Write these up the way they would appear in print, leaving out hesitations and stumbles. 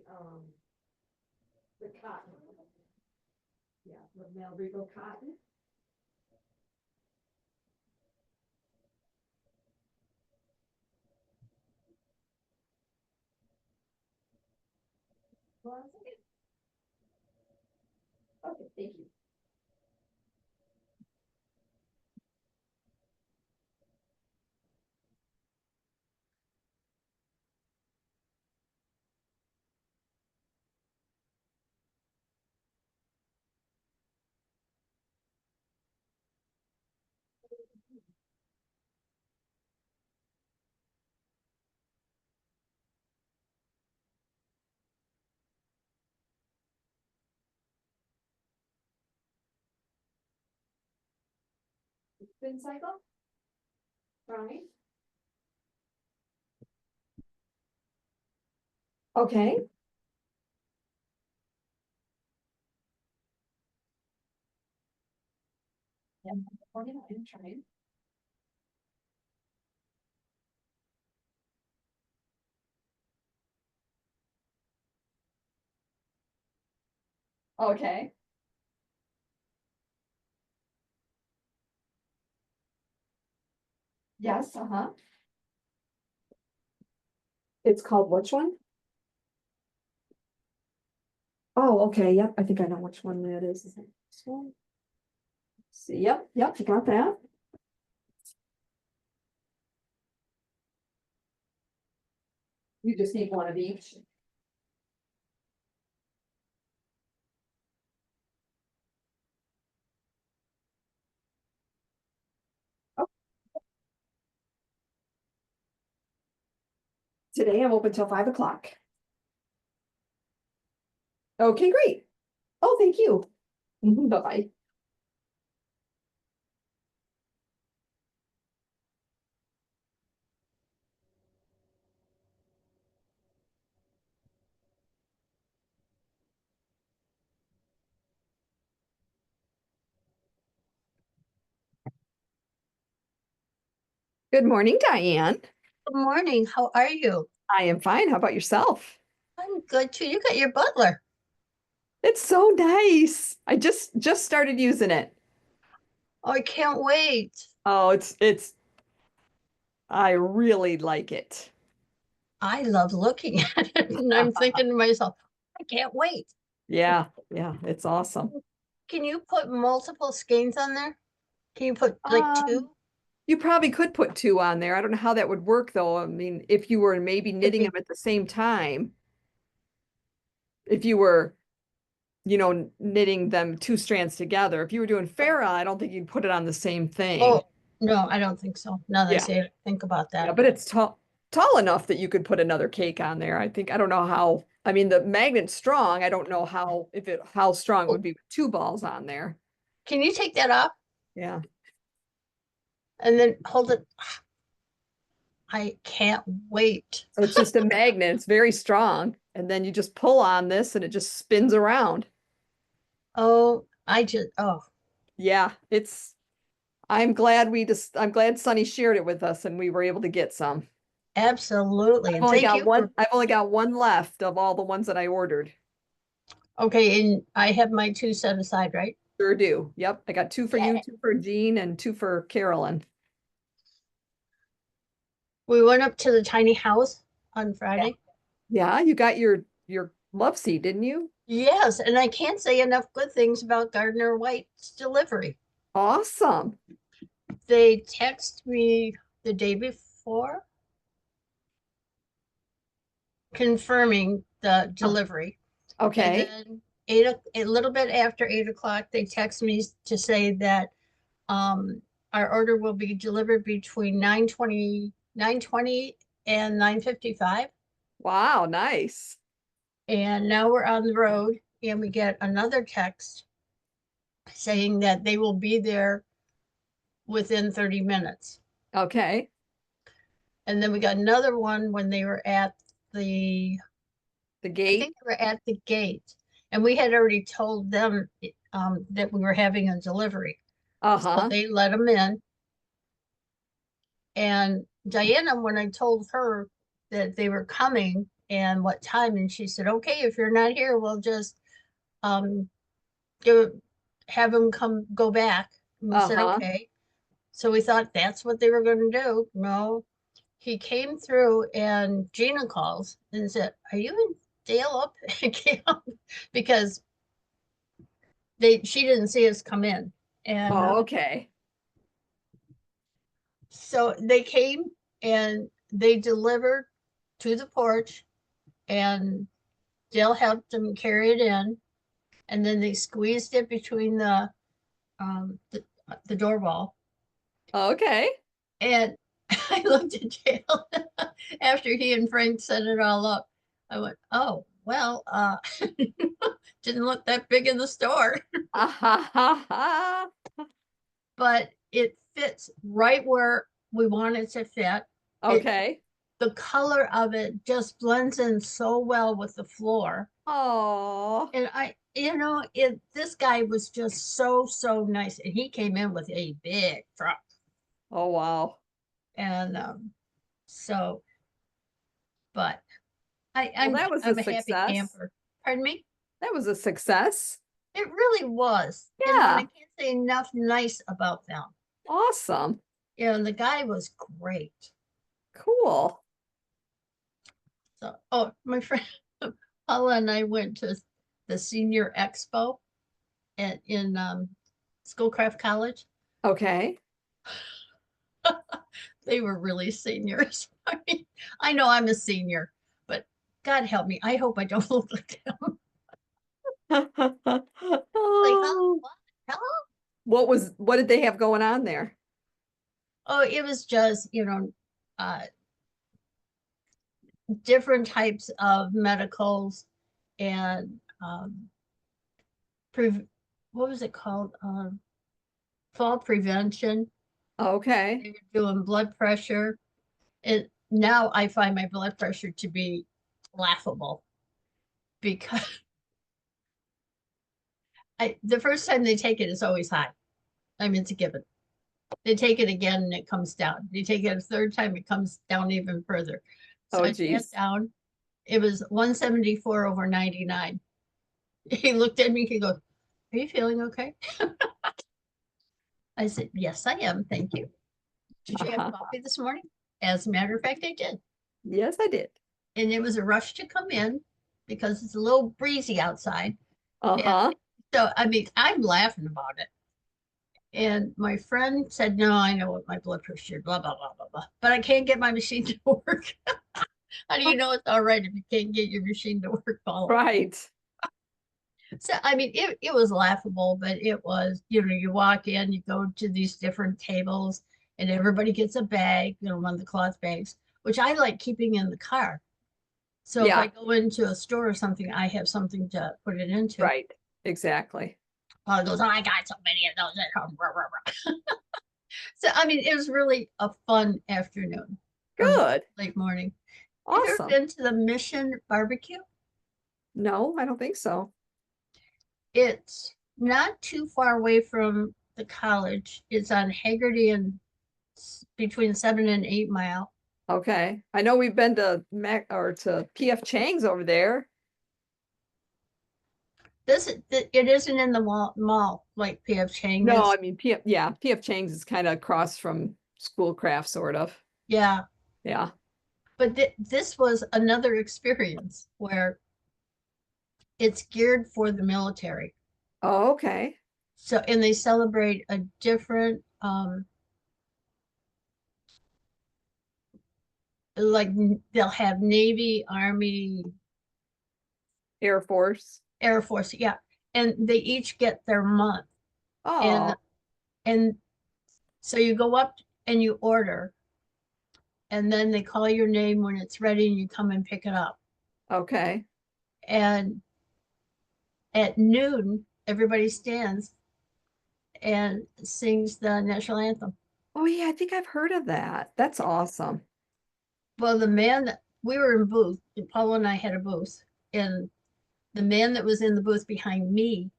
of the cotton. Yeah, the male regal cotton. Hold on a second. Okay, thank you. Spin cycle. Right. Okay. Yeah, I'm trying. Okay. Yes, uh-huh. It's called which one? Oh, okay, yep, I think I know which one that is. Is it this one? See, yep, yep, you got that. You just need one of each. Oh, today I'm open till 5 o'clock. Okay, great. Oh, thank you. Bye-bye. Good morning, Diane. Good morning. How are you? I am fine. How about yourself? I'm good too. You got your butler. It's so nice. I just started using it. Oh, I can't wait. Oh, it's I really like it. I love looking at it. And I'm thinking to myself, I can't wait. Yeah, yeah, it's awesome. Can you put multiple skeins on there? Can you put like Um, two? you probably could put two on there. I don't know how that would work though. I mean, if you were maybe Could knitting them be. at the same time, if you were, knitting them two strands together. If you were doing Farah, I don't think you'd put it on the same thing. Oh, no, I don't think so. Now that I Yeah. say it, think about Yeah, that. but it's tall enough that you could put another cake on there. I don't know how, I mean, the magnet's strong. I don't know how strong it Oh, would be with two balls on there. can you take that off Yeah. and then hold it? I can't wait. So it's just a magnet. It's very strong. And then you just pull on this and it just spins around. Oh, Yeah, I'm glad Sunny shared it with us and we were able to get some. absolutely. And thank you for, I've only got one left of all the ones that I ordered. okay. And I have my two set aside, right? Sure do. Yep. I got two for you, Yeah. two for Jean, and two for Carolyn. We went up to the tiny house on Yeah. Friday. Yeah, you got your love seat, didn't you? Yes, and I can't say enough good things about Gardner White's delivery. Awesome. They text me the day before confirming the Oh, delivery. And okay. then a little bit after 8 o'clock, they text me to say that our order will be delivered between 9:20 and 9:55. Wow, nice. And now we're on the road and we get another text saying that they will be there within 30 minutes. Okay. And then we got another one when they were at the, The I gate. think they were at the gate. And we had already told them that we were having a delivery. So Uh-huh. they let them in. And Diana, when I told her that they were coming and what time. And she said, okay, if you're not here, we'll just um go have them go back. And we said, Uh-huh. okay. So we thought that's what they were going to do. No, he came through and Gina calls and said, are you and Dale up at camp? Because she didn't see us come in. And Oh, okay. so they came and they delivered to the porch and Dale helped them carry it in. And then they squeezed it between the door wall. Okay. And I looked at Dale after he and Frank set it all up. I went, oh, well, didn't look that big in the store, but it fits right where we want it to fit. It, Okay. the color of it just blends in so well with the floor. Oh. And this guy was just so nice. And he came in with a big truck. Oh, wow. And so, but Well, that was a I'm a happy success. camper. Pardon me? That was a success. It really was. And I Yeah. can't say enough nice about them. Awesome. And the guy was great. Cool. So, oh, my friend Paula and I went to the senior expo in Schoolcraft College. Okay. They were really seniors. I mean, I know I'm a senior, but God help me. I hope I don't look like them. Like, Oh. what? Hello? What did they have going on there? Oh, it was just, uh, different types of medicals and what was it called? Fall prevention. Okay. They were doing blood pressure. And now I find my blood pressure to be laughable because the first time they take it is always high. I mean, it's a given. They take it again and it comes down. They take it a third time, it comes down even further. So Oh, I sat geez. down. It was 174 over 99. He looked at me, he goes, are you feeling okay? I said, yes, I am. Thank you. Did you have coffee this morning? As a matter of fact, I did. Yes, I did. And it was a rush to come in because it's a little breezy outside. And Uh-huh. so, I mean, I'm laughing about it. And my friend said, no, I know what my blood pressure, blah, blah, blah, blah, blah. But I can't get my machine to work. How do you know it's all right if you can't get your machine to work, Paula? Right. So, I mean, it was laughable, but it was, you walk in, you go to these different tables, and everybody gets a bag, one of the cloth bags, which I like keeping in the car. So if I Yeah, go into a store or something, I have something to put it into. right. Exactly. Paula goes, oh, I got so many of those at home. So, I mean, it was really a fun afternoon or Good. late morning. Have you ever Awesome. been to the Mission Barbecue? No, I don't think so. It's not too far away from the college. It's on Haggerty and between 7 and 8 mile. Okay. I know we've been to Mac or to PF Chang's over there. It isn't in the mall like PF Chang No, is. I mean PF Chang's is kind of across from Schoolcraft, sort of. Yeah, Yeah. but this was another experience where it's geared for the military. Oh, okay. So, and they celebrate a different, like they'll have Navy, Army, Air Force. Air Force, yeah, and they each get their month, Oh, and and so you go up and you order, and then they call your name when it's ready, and you come and pick it up. okay. And at noon, everybody stands and sings the national anthem. Oh yeah, I think I've heard of that. That's awesome. Well, the man that we were in booth, Paula and I had a booth, and the man that was in the booth behind me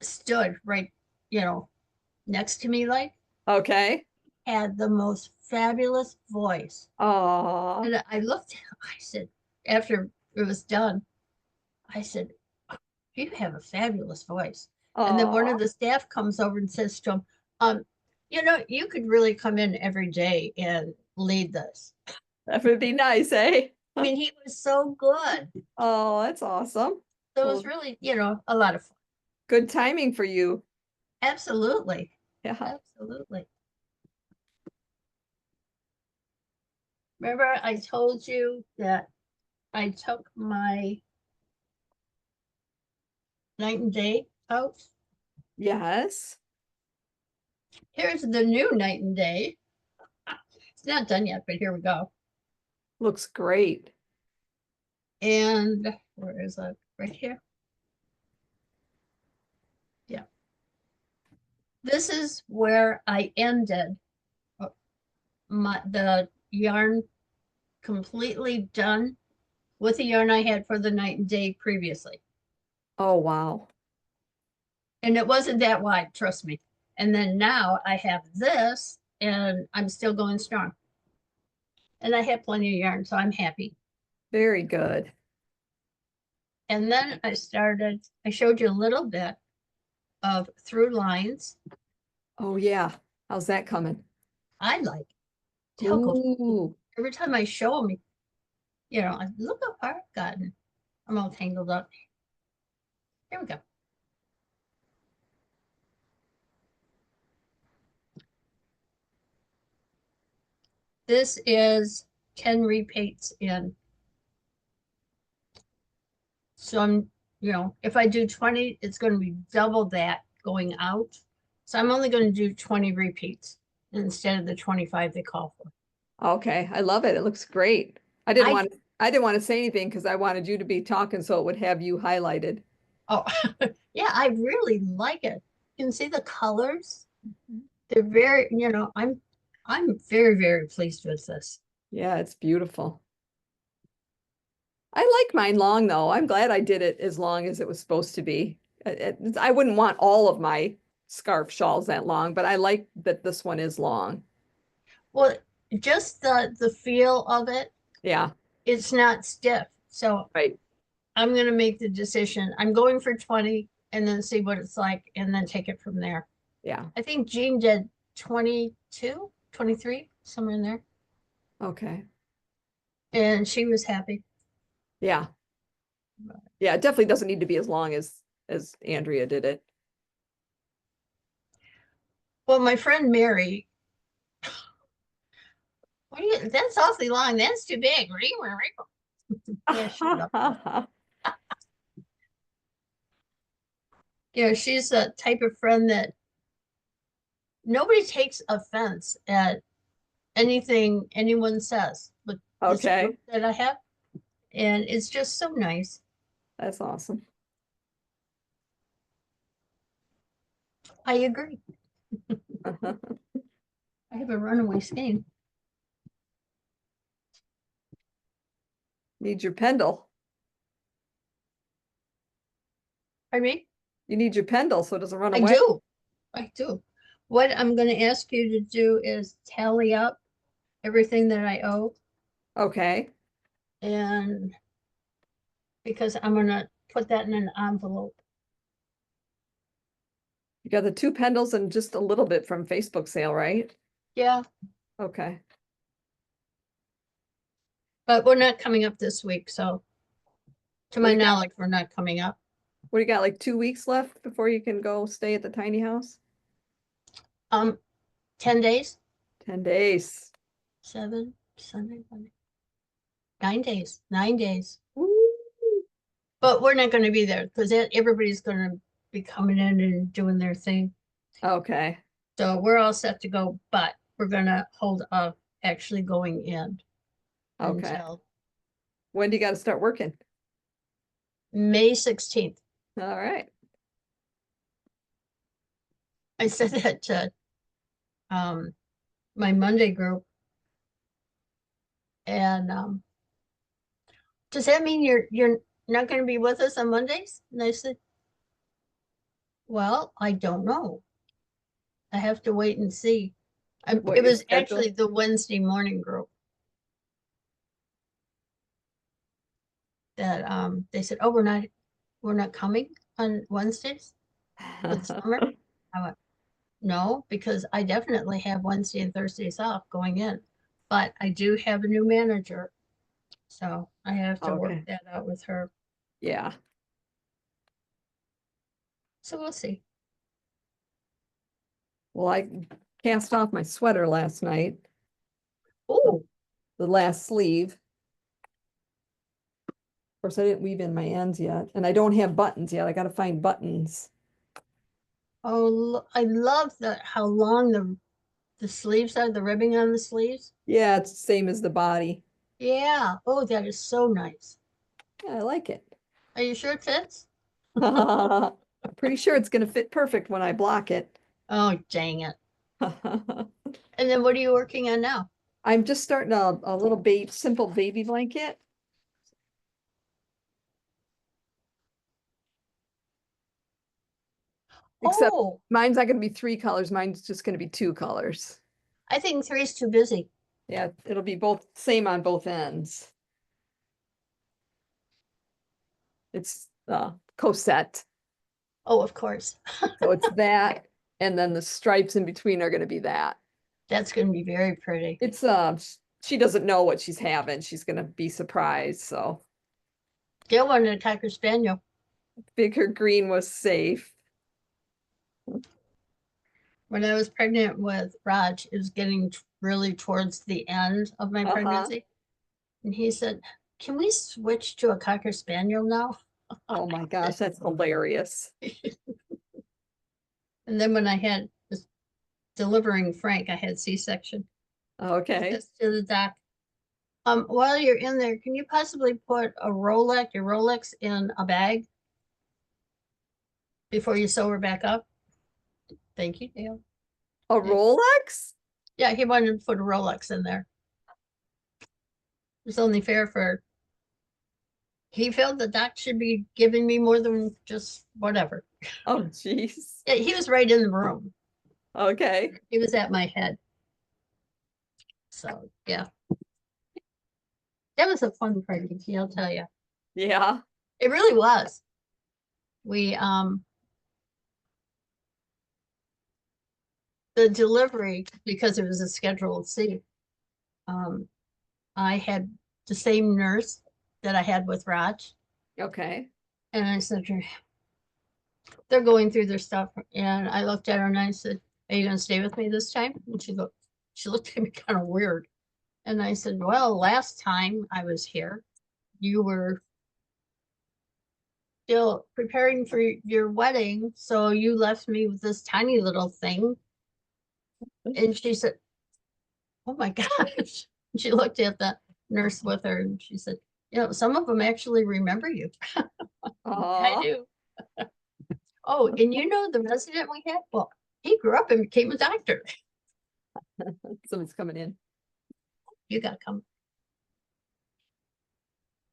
stood right, next to me, like Okay. had the most fabulous voice. Oh, And I looked, I said, after it was done, I said, you have a fabulous voice. And then one oh, of the staff comes over and says to him, you could really come in every day and lead this. that would be nice, eh? I mean, he was so good. Oh, that's awesome. So it was Well, really, a lot of fun. good timing for you. Absolutely. Yeah. Absolutely. Remember, I told you that I took my night and day out? Yes. Here's the new night and day. It's not done yet, but here we go. Looks great. And where is it? Right here. Yeah. This is where I ended the yarn completely done with the yarn I had for the night and day previously. Oh, wow. And it wasn't that wide, trust me. And then now I have this and I'm still going strong. And I have plenty of yarn, so I'm happy. Very good. And then I showed you a little bit of Thru Lines. Oh, yeah. How's that coming? I like it. Ooh, Every time I show them, look how far I've gotten. I'm all tangled up. Here we go. This is 10 repeats in. So if I do 20, it's going to be double that going out. So I'm only going to do 20 repeats instead of the 25 they call for. okay. I love it. It looks great. I I didn't want to say anything because I wanted you to be talking so it would have you highlighted. Oh, yeah, I really like it. You can see the colors. They're very, I'm very, very pleased with this. Yeah, it's beautiful. I like mine long though. I'm glad I did it as long as it was supposed to be. I wouldn't want all of my scarf shawls that long, but I like that this one is long. Well, just the feel of it, Yeah, it's not stiff. So right. I'm gonna make the decision. I'm going for 20 and then see what it's like and then take it from there. Yeah. I think Jean did 22, 23, somewhere in there. Okay. And she was happy. Yeah. Yeah, it definitely doesn't need to be as long as Andrea did it. Well, my friend Mary, that's awfully long. That's too big. Yeah, shut up. She's a type of friend that nobody takes offense at anything anyone says, but this Okay. group that I have, and it's just so nice. That's awesome. I agree. I have a runaway skein. Need your pendle. I mean, You need your pendle so it doesn't run I away. do. I do. What I'm going to ask you to do is tally up everything that I owe, Okay. and because I'm going to put that in an envelope. You got the two pendles and just a little bit from Facebook sale, right? Yeah, Okay. but we're not coming up this week, so to What my do you got? knowledge, we're not coming up. What do you got? Like 2 weeks left before you can go stay at the tiny house? Um, 10 days, 10 days. 7, Sunday, Monday, 9 days, 9 days. Woo. But we're not going to be there because everybody's going to be coming in and doing their thing. Okay. So we're all set to go, but we're going to hold off actually going in Okay. until When do you got to start working? May 16th. All right. I said that to my Monday group. And does that mean you're not going to be with us on Mondays? And I said, well, I don't know. I have to wait and see. what It your was schedule? actually the Wednesday morning group that they said, "Oh, we're not coming on Wednesdays for the summer." I went, "No, because I definitely have Wednesday and Thursdays off going in, but I do have a new manager, so I have to work Okay, that out with her. yeah. So we'll see." Well, I cast off my sweater last night, the, Oh, the last sleeve. Of course, I didn't weave in my ends yet, and I don't have buttons yet. I gotta find buttons. I love how long the sleeves are, the ribbing on the sleeves. Yeah, it's the same as the body. Yeah. Oh, that is so nice. Yeah, I like it. Are you sure it fits? I'm pretty sure it's gonna fit perfect when I block it. Oh, dang it. And then what are you working on now? I'm just starting a little baby, simple baby blanket, except Oh, mine's not gonna be 3 colors. Mine's just gonna be 2 colors. I think three is too busy. Yeah, it'll be both same on both ends. It's coset. Oh, of course. So it's that, and then the stripes in between are gonna be that. That's going to be very pretty. It's she doesn't know what she's having. She's gonna be surprised. So Gail wanted a Cocker Spaniel. figure green was safe. When I was pregnant with Raj, it was getting really towards the end of my Uh-huh. pregnancy. And he said, "Can we switch to a Cocker Spaniel now?" Oh my gosh, that's hilarious. And then when I was delivering Frank, I had C-section. He Okay. says to the doc, while you're in there, can you possibly put your Rolex in a bag before you sew her back up? Thank you, Dale. A Yeah, Rolex? yeah, he wanted to put a Rolex in there. It's only fair for he felt the doc should be giving me more than just whatever. Oh, jeez. Yeah, he was right in the room. Okay. He was at my head. So yeah, that was a fun pregnancy, I'll tell you. Yeah. It really was. We the delivery, because it was a scheduled C, um, I had the same nurse that I had with Raj. Okay. And I said to her, they're going through their stuff. And I looked at her and I said, "Are you gonna stay with me this time?" And she looked at me kind of weird. And I said, "Well, last time I was here, you were still preparing for your wedding, so you left me with this tiny little thing." And she said, "Oh my gosh." She looked at the nurse with her and she said, "Some of them actually remember you." I Oh, do. Oh, and the resident we had? Well, he grew up and became a doctor. someone's coming in. You got to come.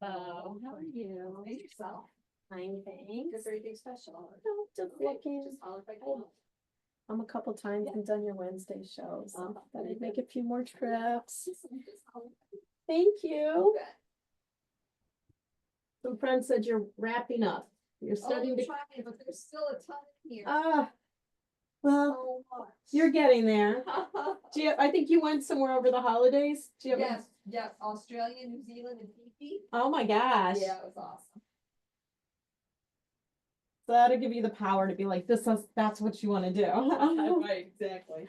How are you? Make yourself. Fine, thanks. Is there anything special? No, just looking. I'll if I I'm a couple times and done your Wednesday shows. Thought I'd make a few more trips. Thank you. Some friends said you're wrapping up. You're starting to. trying, but there's still a ton in here. Ah, well, you're getting there. I think you went somewhere over the holidays. Do you have Yes, Australia, New Zealand, and Fiji. Oh my gosh. Yeah, it was awesome. So that'll give you the power to be like, that's what you want to do. Right, exactly.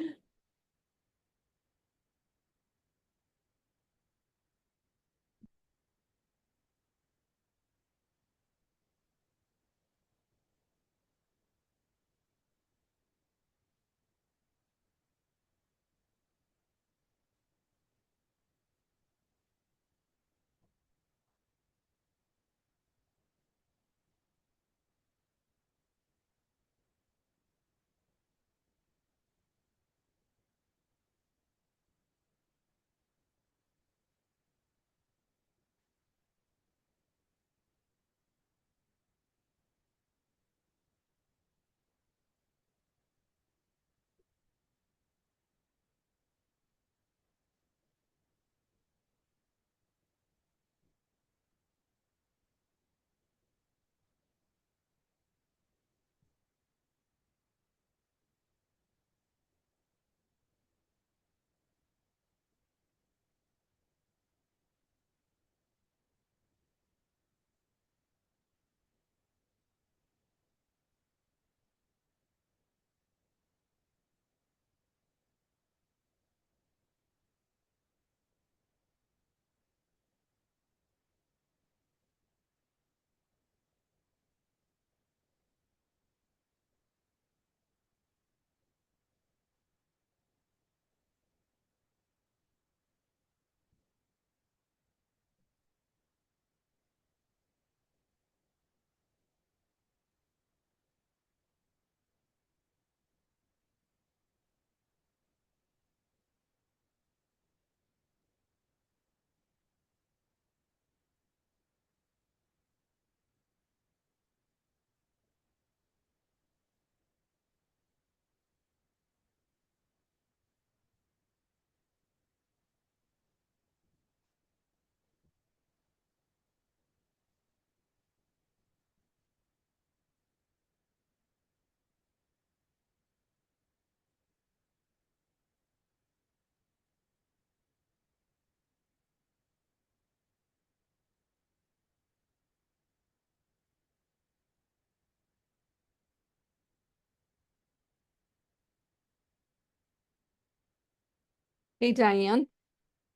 Hey, Diane,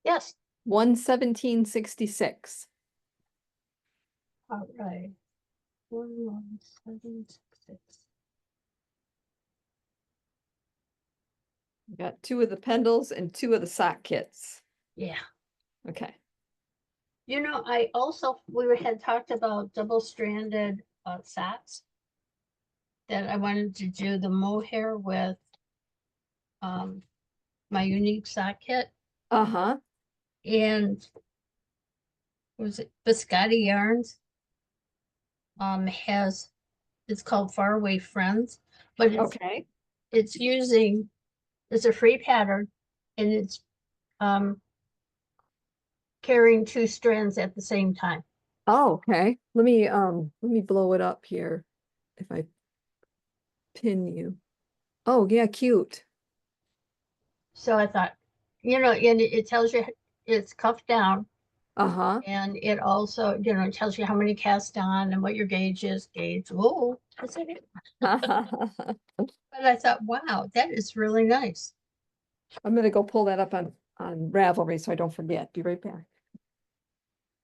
Yes, 11766. all right. 11766. Got two of the pendles and two of the sock kits. Yeah. Okay. You know, we had talked about double-stranded socks that I wanted to do the mohair with my unique sock kit. Uh-huh. And was it Biscotti Yarns? It's called Faraway Friends, but Okay. it's a free pattern, and it's carrying two strands at the same time. Oh, okay. Let me blow it up here if I pin you. Oh, yeah, cute. So I thought, and it tells you it's cuffed down, Uh-huh. and it also, it tells you how many cast on and what your gauge is. Oh, that's it. But I thought, wow, that is really nice. I'm gonna go pull that up on Ravelry so I don't forget. Be right back.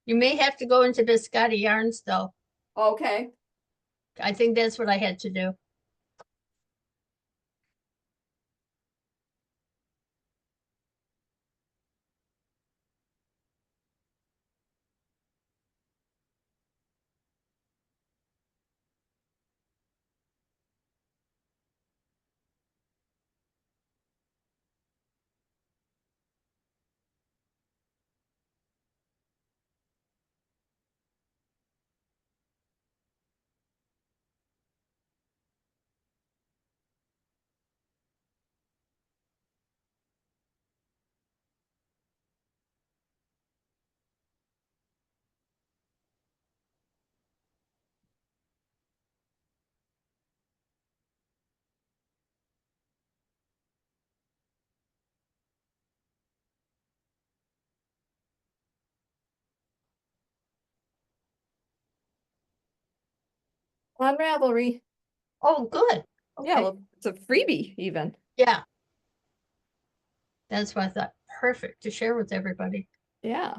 You may have to go into Biscotti Yarns though. Okay. I think that's what I had to do. On Ravelry. Oh, good. Yeah, Okay. well, it's a freebie even. Yeah. That's why I thought perfect to share with everybody. Yeah.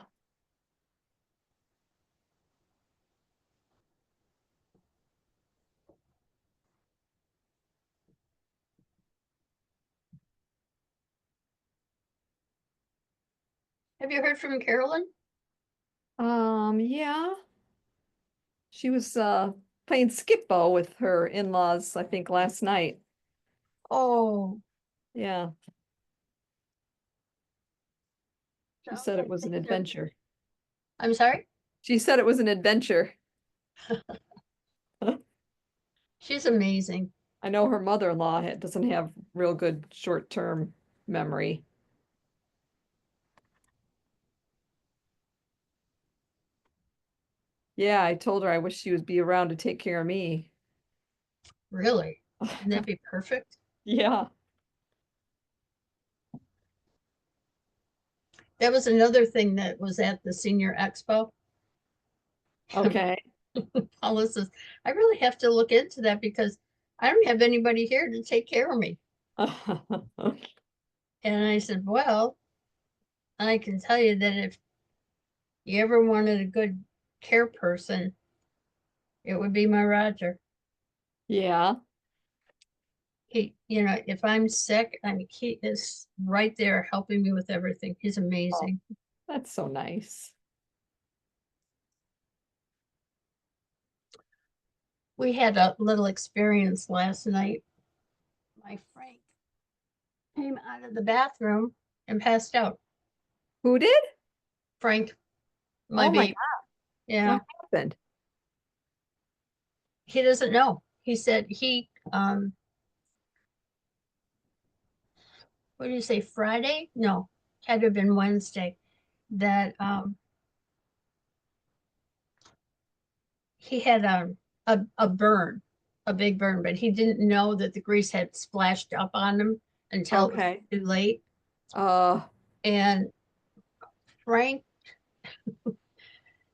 Have you heard from Carolyn? Yeah. She was playing skip-bo with her in-laws, I think, last night. Oh, Yeah. She said it was an adventure. I'm sorry? She said it was an adventure. She's amazing. I know her mother-in-law doesn't have real good short-term memory. Yeah, I told her I wish she would be around to take care of me. Really? Wouldn't that be perfect? Yeah. That was another thing that was at the senior expo. Okay. Paula says, I really have to look into that because I don't have anybody here to take care of me. And I said, well, I can tell you that if you ever wanted a good care person, it would be my Roger. Yeah. If I'm sick, he is right there helping me with everything. He's Oh, amazing. that's so nice. We had a little experience last night. My Frank came out of the bathroom and passed out. Who did? Frank, my Oh my baby. God. Yeah, What happened? he doesn't know. He said what did you say, Friday? No, had to have been Wednesday. That he had a burn, a big burn, but he didn't know that the grease had splashed up on him until it was Okay. too late. Uh, And Frank,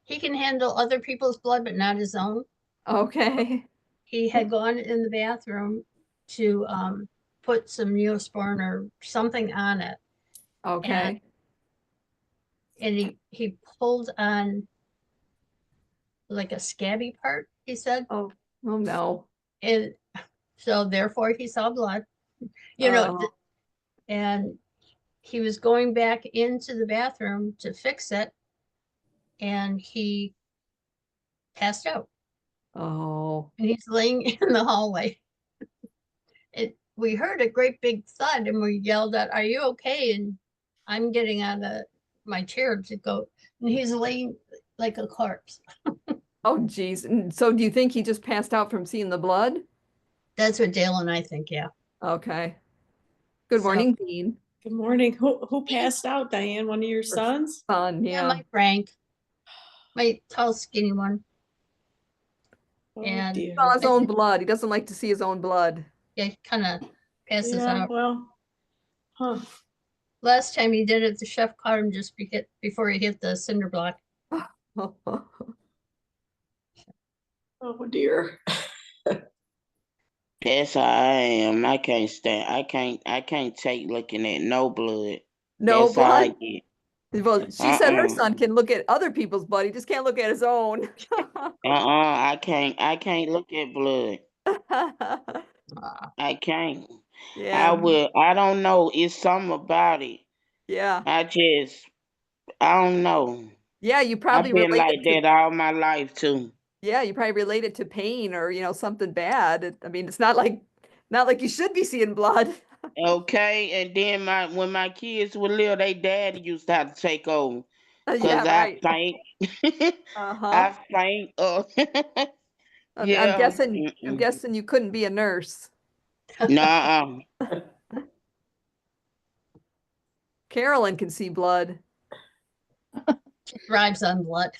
he can handle other people's blood, but not his own. okay. He had gone in the bathroom to put some Neosporin or something on it. Okay. And he pulled on like a scabby part, he said. Oh, oh no. And so therefore he saw blood, you know, Oh, and he was going back into the bathroom to fix it. And he passed out oh, and he's laying in the hallway. We heard a great big thud and we yelled out, "Are you okay?" And I'm getting out of my chair to go, and he's laying like a corpse. oh, geez. And so do you think he just passed out from seeing the blood? That's what Dale and I think, yeah. Okay. Good So, morning, Dean. Good morning. Who passed out, Diane? One of your sons? Son, yeah, yeah. my Frank, my tall, skinny one. Oh And He saw dear. his own blood. He doesn't like to see his own blood. yeah, he kind of passes Yeah, out. well, huh. Last time he did it, the chef caught him just before he hit the cinder block. Oh dear. That's how I am. I can't stand. I can't take looking at no blood. No That's how I blood? get. Well, she said her Uh-uh. son can look at other people's blood. He just can't look at his own. I can't. I can't look at blood. Ah, I can't. I Yeah, will. I don't know. It's something about it. yeah. I just. I don't know. Yeah, you I've probably been relate like it to, that all my life too. yeah, you probably relate it to pain or, something bad. I mean, it's not like you should be seeing blood. Okay, and then when my kids were little, they daddy used to have to take over Yeah, because I right. faint. Uh-huh. I faint. I'm Yeah. guessing you couldn't be a nurse. Nah. Carolyn can see blood. she thrives on blood.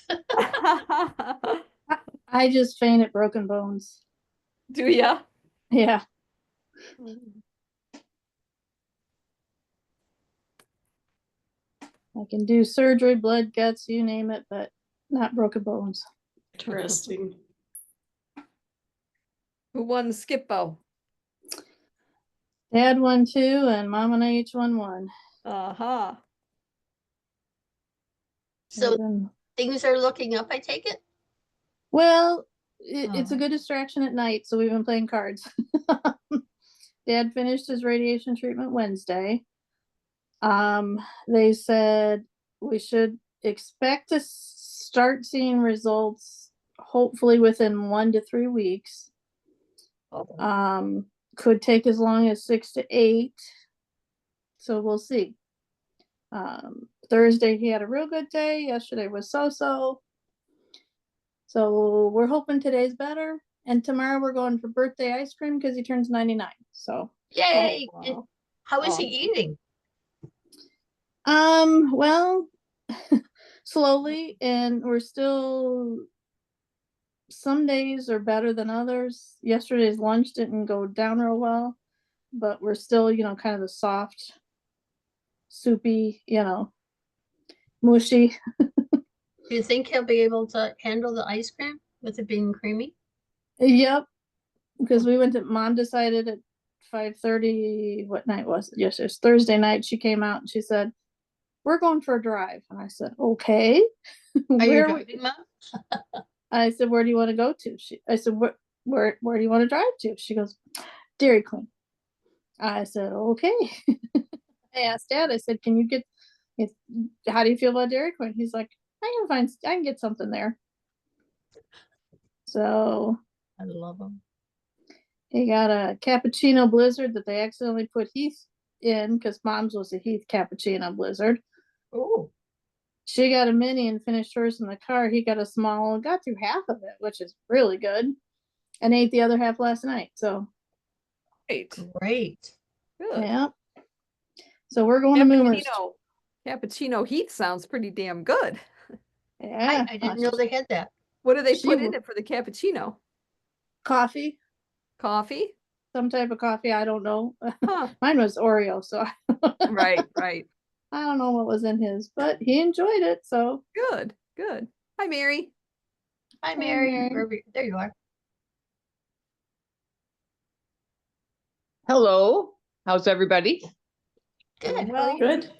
I just faint at broken bones. Do ya? Yeah. I can do surgery, blood, guts, you name it, but not broken bones. Interesting. Who won the Skip-Bo? Dad won 2 and mom and I each won 1. Uh-huh. So And, things are looking up, I take it. well, it's a Oh. good distraction at night, so we've been playing cards. Dad finished his radiation treatment Wednesday. They said we should expect to start seeing results hopefully within 1 to 3 weeks. Could take as long as 6 to 8. So we'll see. Thursday he had a real good day. Yesterday was so-so. So we're hoping today's better. And tomorrow we're going for birthday ice cream because he turns 99. So Yay! Oh, And wow. how is he Oh. eating? well, slowly, and we're still, some days are better than others. Yesterday's lunch didn't go down real well, but we're still, kind of the soft, soupy, mushy. Do you think he'll be able to handle the ice cream with it being creamy? Yep, because mom decided at 5:30, what night was it? Yes, it was Thursday night. She came out and she said, "We're going for a drive." And I said, "Okay." Are you Where driving, Mom? I said, "Where do you want to go to?" I said, where do you want to drive to?" She goes, "Dairy Queen." I said, "Okay." I asked Dad, I said, "Can you get, how do you feel about Dairy Queen?" He's like, I can get something there. So I love them. he got a cappuccino blizzard that they accidentally put Heath in because mom's was a Heath cappuccino blizzard. Oh, She got a mini and finished hers in the car. He got a small and got through half of it, which is really good, and ate the other half last night. So Great. great. Good. yeah. So we're going to Moomers. Cappuccino Heath sounds pretty damn good. Yeah. I didn't know they had that. What do they She put in w- it for the cappuccino? Coffee, Coffee? some type of coffee. I don't know. Huh. Mine was Oreo, so Right. I don't know what was in his, but he enjoyed it. So Good. Hi, Mary. Hi, Hi, Mary. Mary. There you are. Hello, how's everybody? Good. How are well, you? Good.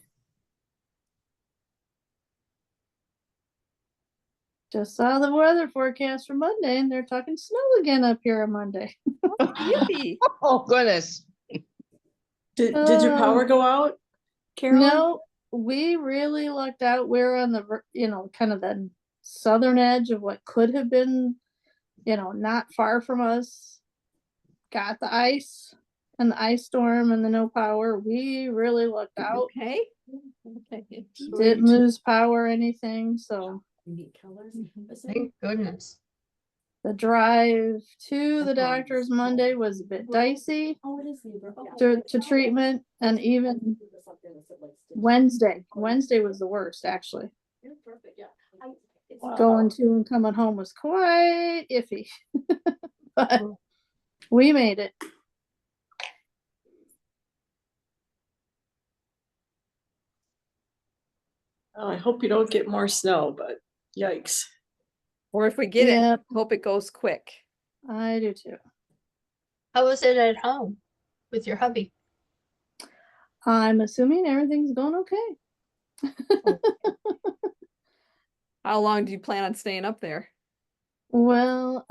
Just saw the weather forecast for Monday and they're talking snow again up here on Monday. Yippee. Oh, goodness. Did your power go out, Carolyn? No, we really lucked out. We're on the, kind of the southern edge of what could have been, not far from us. Got the ice and the ice storm and the no power. We really lucked out. Okay. Okay. Didn't lose power or anything. So Thank goodness. the drive to the doctor's Monday was a bit dicey Oh, it is Libra. to treatment, and even Wednesday was the worst actually. Going to and coming home was quite iffy, but we made it. Oh, I hope you don't get more snow, but yikes. Or if we get Yep. it, hope it goes quick. I do too. How was it at home with your hubby? I'm assuming everything's going okay. How long do you plan on staying up there? Well,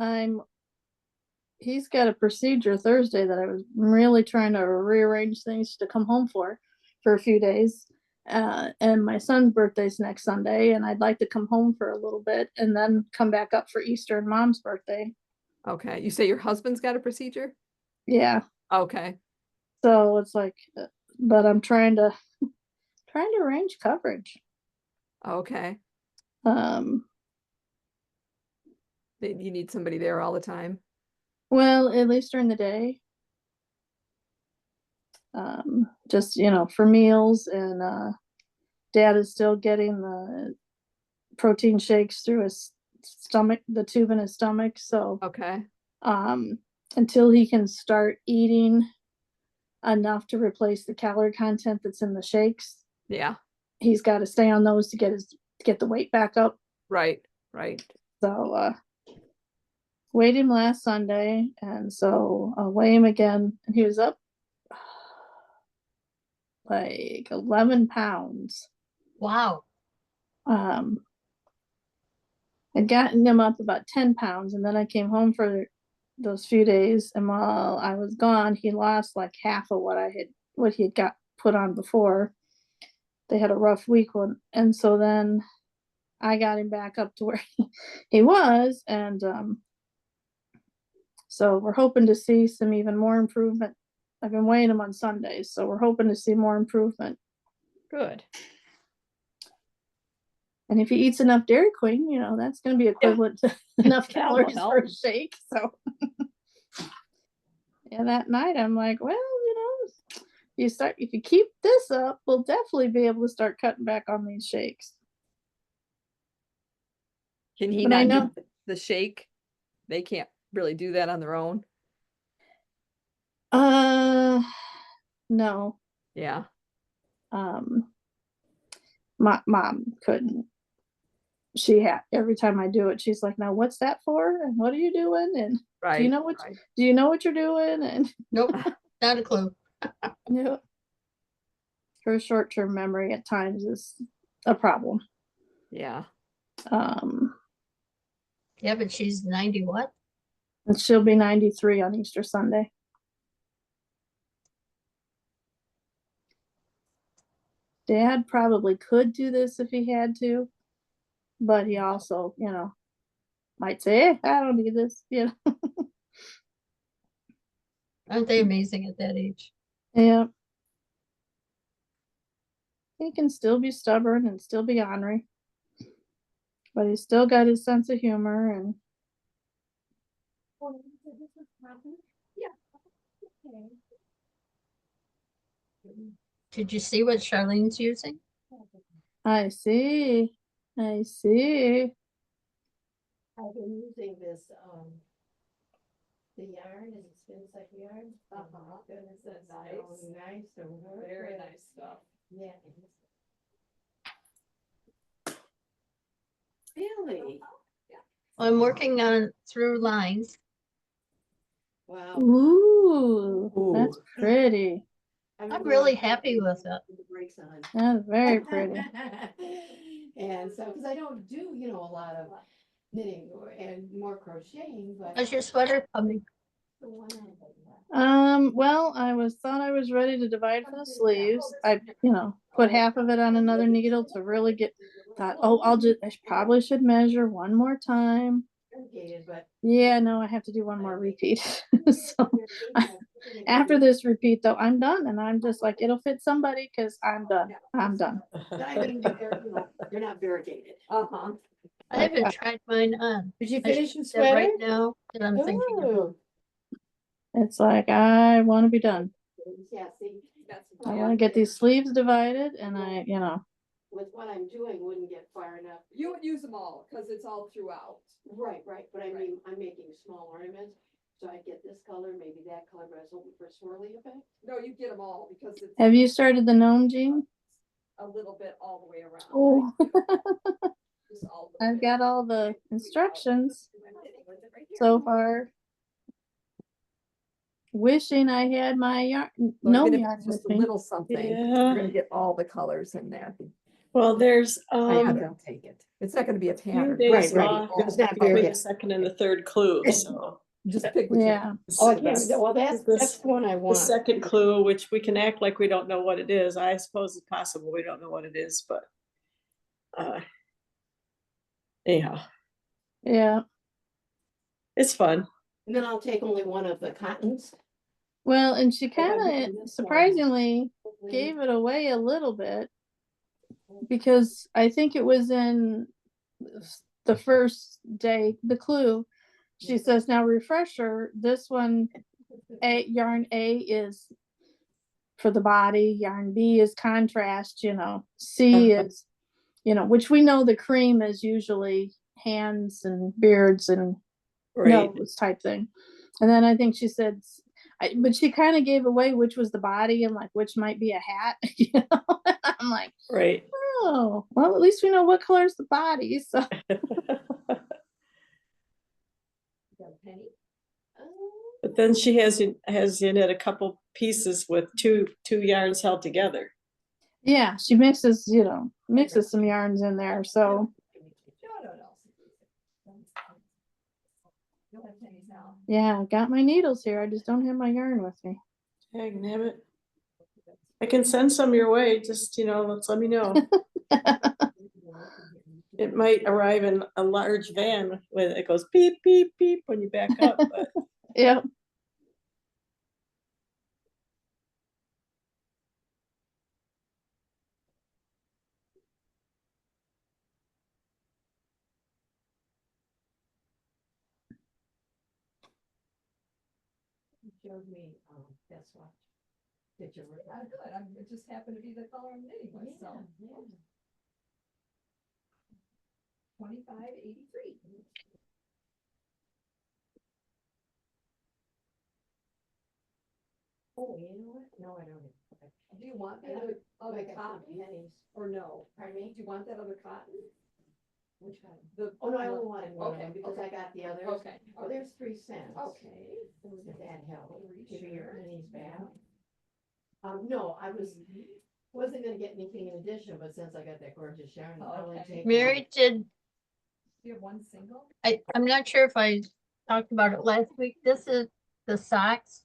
he's got a procedure Thursday that I was really trying to rearrange things to come home for a few days. And my son's birthday's next Sunday, and I'd like to come home for a little bit and then come back up for Easter and Mom's birthday. Okay. You say your husband's got a procedure? Yeah. Okay. So it's like, but I'm trying to arrange coverage. Okay. You need somebody there all the time. Well, at least during the day. Just, for meals, and Dad is still getting the protein shakes through his stomach, the tube in his stomach. So, Okay. until he can start eating enough to replace the calorie content that's in the shakes, Yeah. he's got to stay on those to get the weight back up. Right. Right. So, weighed him last Sunday, and so I'll weigh him again, and he was up like 11 pounds. Wow. I'd gotten him up about 10 pounds, and then I came home for those few days, and while I was gone, he lost like half of what he had got put on before. They had a rough week one, and so then I got him back up to where he was, and so we're hoping to see some even more improvement. I've been weighing him on Sundays, so we're hoping to see more improvement. Good. And if he eats enough Dairy Queen, that's going to be equivalent to enough That'll calories for help. a shake. So, yeah, that night I'm like, well, if you keep this up, we'll definitely be able to start cutting back on these shakes. Can he But I not know- do the shake? They can't really do that on their own. No. Yeah. My mom couldn't. Every time I do it, she's like, now what's that for? And what are you doing? And Right. do you know what you're doing? And Nope, not a clue. her short-term memory at times is a problem. Yeah. Yeah, but she's 90 what? And she'll be 93 on Easter Sunday. Dad probably could do this if he had to, but he also, might say, I don't need this, Aren't they amazing at that age? Yeah. He can still be stubborn and still be ornery, but he's still got his sense of humor. And Did you see what Charlene's using? I see. I've been using this, the yarn, is it spins like yarn? Goodness, that's so nice. Very nice stuff. Yeah. Really? I'm working on Thru Lines. Wow. Ooh, that's pretty. I'm really happy with it. The brakes on. That's very pretty. And so, because I don't do, a lot of knitting and more crocheting, but. How's your sweater coming? Well, thought I was ready to divide for the sleeves. I, put half of it on another needle to really thought, oh, I probably should measure one more time. But Yeah, no, I have to do one more repeat. So after this repeat though, I'm done, and I'm just like, it'll fit somebody because I'm done. I'm done. I mean, you're not variegated. Uh-huh. I haven't tried mine on. Did you I should finish the do that sweater? right now that I'm thinking of. Oh, It's like, I want to be done. yeah, see, I want to get these sleeves divided, and with what I'm doing, wouldn't get far enough. You would use them all because it's all throughout. Right, but I mean, I'm making small ornaments, so I get this color, maybe that color, but I was hoping for a swirly effect. No, you get them all because it's have you started the gnome, Jean? a little bit all the way around. Oh, Just all the I've way. got all the instructions so far. Wishing I had my yarn, So gnome even if yarn it's with just a me. little something, Yeah. you're gonna get all the colors in there. Well, there's, They'll take it. It's not gonna be a few pattern. days Right, off it's not between the variegated. second and the third clue, so. Just pick which. Yeah. Oh, I can't, well, that's This- the one I The want. second clue, which we can act like we don't know what it is, I suppose it's possible we don't know what it is, but. Anyhow, Yeah. it's fun. And then I'll take only one of the cottons. Well, and she I'm kind doing of this one. surprisingly gave it away a little bit, because I think it was in the first day, the clue. She says, now refresher, this one, yarn A is for the body, yarn B is contrast, C is, which we know the cream is usually hands and beards and Right, nose type thing. And then I think she said, but she kind of gave away which was the body and like which might be a hat. I'm like, right. oh, well, at least we know what color is the body. So But then she has you knit a couple pieces with two yarns held together. yeah, she mixes some yarns in there. So yeah, I got my needles here. I just don't have my yarn with me. Dang, damn it. I can send some your way, just, let me know. It might arrive in a large van when it goes beep, beep, beep when you back up, but Yep. Showed me, that's what. Did you? Good. It just happened to be the color I'm knitting with, so. 2583. Oh, you know what? No, I don't. Do you want I that don't- other I got some cotton pennies. or no? Pardon me? Do you want that other cotton? Which one? The. Oh, no, I only wanted one of Okay, them because I got the others. Okay. Oh, there's 3 cents. Okay. If that helps. Give me your Sure. pennies back. No, wasn't gonna get anything in addition, but since I got that gorgeous yarn, I'll only Okay. take. Mary, Do you have one single? I'm not sure if I talked about it last week. This is the socks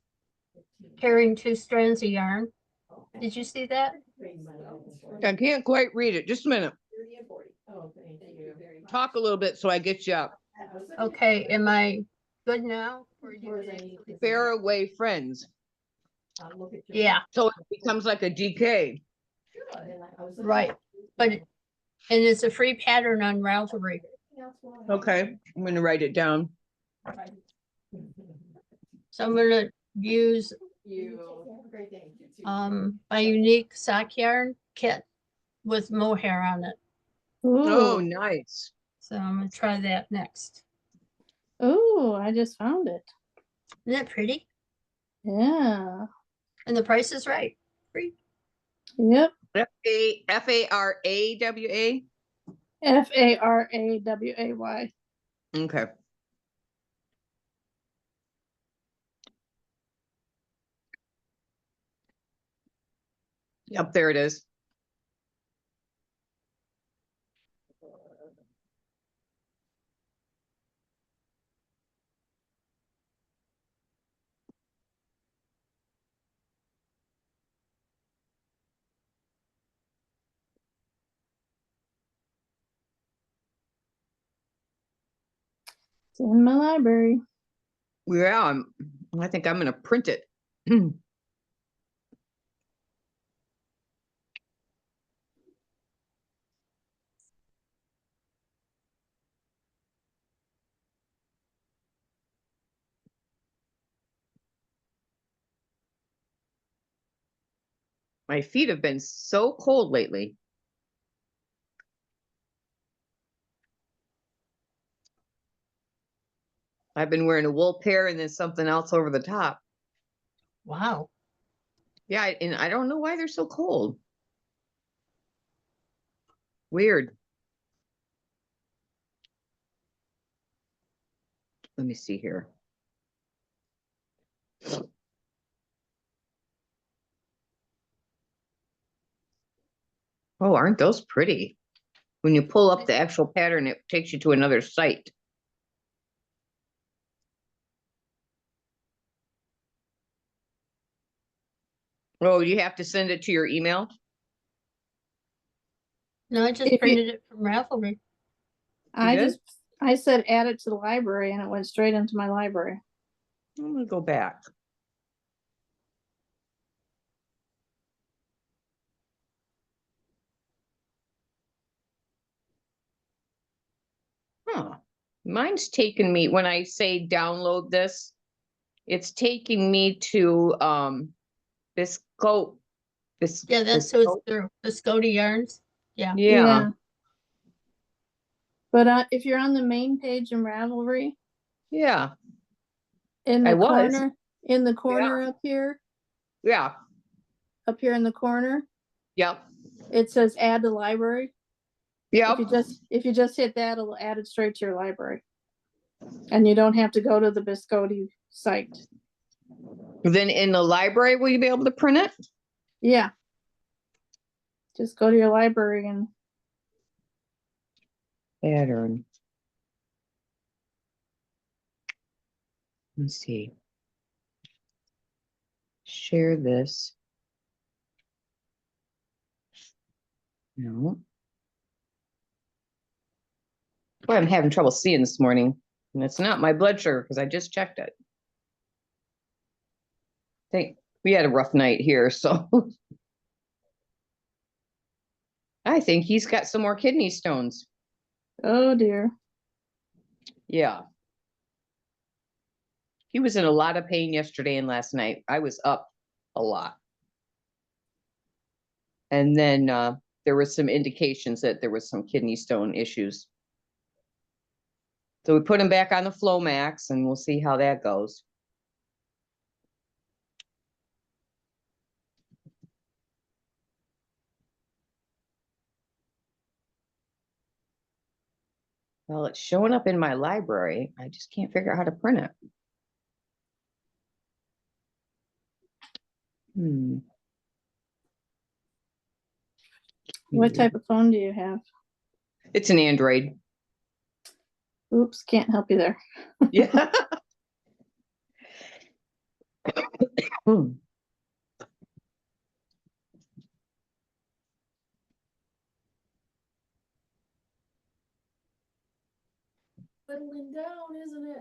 carrying 2 strands of yarn. Did you see that? I can't quite read it. Just a minute. 30 and 40. Oh, thank Thank you you. very much. Talk a little bit so I get you up. Okay, am I good now? Or you Where's can I actually- need to- Faraway friends. I'll look at your- Yeah, So it becomes like a DK. And then I was looking- right. But, and it's a free pattern on Ravelry. Okay, I'm gonna write it down. So I'm gonna use Have a great day. my unique sock yarn kit with mohair on it. Oh, Ooh, nice. So I'm gonna try that next. ooh, I just found it. Isn't that pretty? Yeah. And the price is right. Free. Yep. Farawa. Faraway. Okay. Yep, there it is. It's in my library. Yeah, I think I'm gonna print it. My feet have been so cold lately. I've been wearing a wool pair and then something else over the top. Wow. Yeah, and I don't know why they're so cold. Weird. Let me see here. Oh, aren't those pretty? When you pull up the actual pattern, it takes you to another site. Oh, you have to send it to your email? No, I just If you- printed it from Ravelry. did? I said add it to the library and it went straight into my library. I'm gonna go back. Huh. Mine's taking me, when I say download this, it's taking me to this coat. Yeah, that's who it's through. Viscoti yarns. Yeah. Yeah, But if you're on the main page in Ravelry, yeah, in I the was. corner, up here yeah, in the corner, yep, it says add to library. yep. If you just hit that, it'll add it straight to your library. And you don't have to go to the Viscoti site. Then in the library, will you be able to print it? Yeah. Just go to your library and Pattern. Let's see. Share this. No. Boy, I'm having trouble seeing this morning. And it's not my blood sugar because I just checked it. Think we had a rough night here, so I think he's got some more kidney stones. oh dear. Yeah. He was in a lot of pain yesterday and last night. I was up a lot. And then there were some indications that there was some kidney stone issues. So we put him back on the Flomax and we'll see how that goes. Well, it's showing up in my library. I just can't figure out how to print it. What type of phone do you have? It's an Android. Oops, can't help you there. Yeah. Whittling down, isn't it?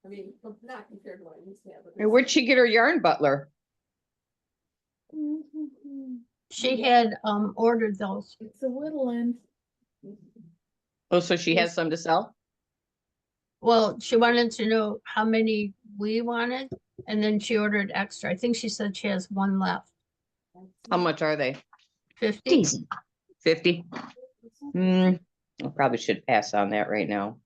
I mean, not compared to what I used to have. but And where'd she get her yarn butler? She had ordered those. It's a whittling. Oh, so she has some to sell? Well, she wanted to know how many we wanted, and then she ordered extra. I think she said she has one left. How much are they? 50. 50? I probably should pass on that right now.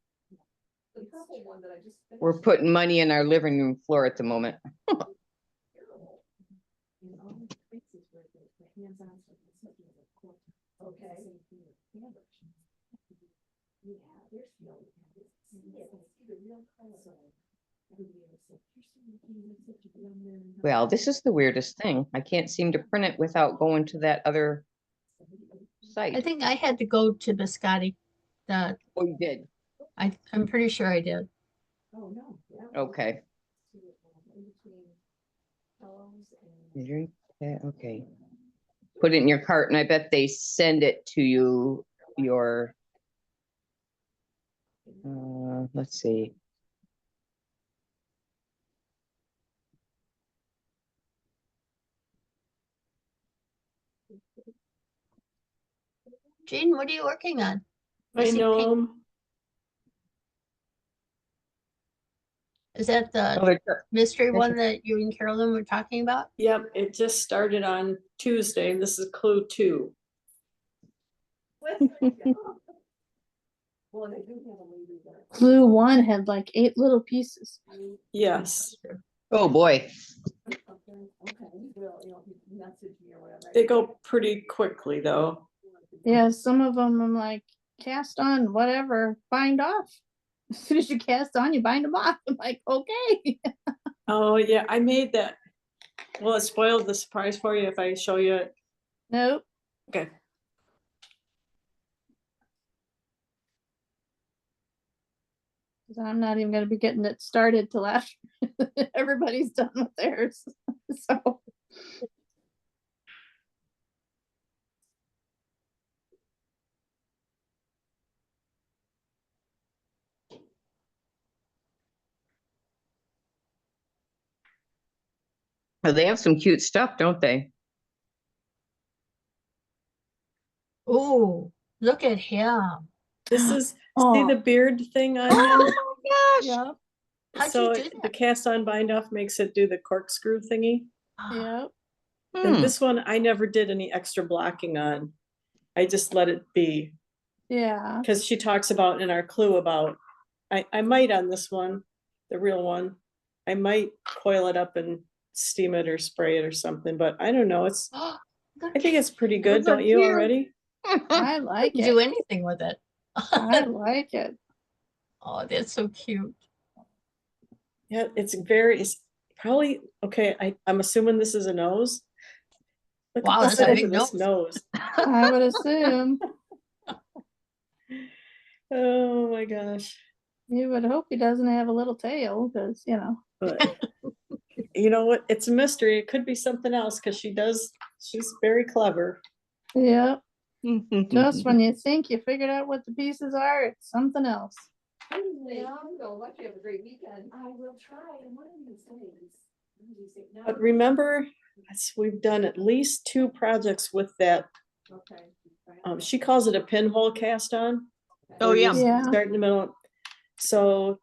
The purple one that I just finished. We're putting money in our living room floor at the moment. Well, this is the weirdest thing. I can't seem to print it without going to that other I site. think I had to go to Biscotti. That Oh, you did? I'm pretty sure I did. Oh, no. Okay. Okay. Put it in your cart and I bet they send it to you, your Let's see. Jean, what are you working on? I I see know pink. 'em. Is that the Oh, they're- mystery one that you and Carolyn were talking about? Yep, it just started on Tuesday. This is clue 2. Clue 1 had like 8 little pieces. Yes, Oh, boy. they go pretty quickly though. Yeah, some of them I'm like, cast on, whatever, bind off. As soon as you cast on, you bind them off. I'm like, okay. Oh, yeah, I made that. Will it spoil the surprise for you if I show you it? Nope. Okay. 'Cause I'm not even gonna be getting it started till after everybody's done with theirs. So Oh, they have some cute stuff, don't they? Oh, look at him. This is, see Oh. the beard thing on him? Oh, my gosh. yeah, How'd So you do the that? cast on bind off makes it do the corkscrew thingy. yeah. And Hmm. this one, I never did any extra blocking on. I just let it be. Yeah. Because she talks about in our clue about, I might on this one, the real one, I might coil it up and steam it or spray it or something, but I don't know, it's, I think it's pretty good, Those are don't you cute. already? I like Do it. anything with it. I like it. Oh, that's so cute. Yeah, it's probably, okay, I'm assuming this is a nose. Look Wow, at the that's a size big of this nose. I would assume. Oh my gosh. You would hope he doesn't have a little tail, because But you know what? It's a mystery. It could be something else because she's very clever. yeah. Just when you think you figured out what the pieces are, it's something else. Yeah, so let you have a great weekend. I will try one of these days. One of these days. No, But remember, we've done at least 2 projects with that. okay. She calls it a pinhole cast on. Oh, where you yeah. Yeah. Start in the middle. So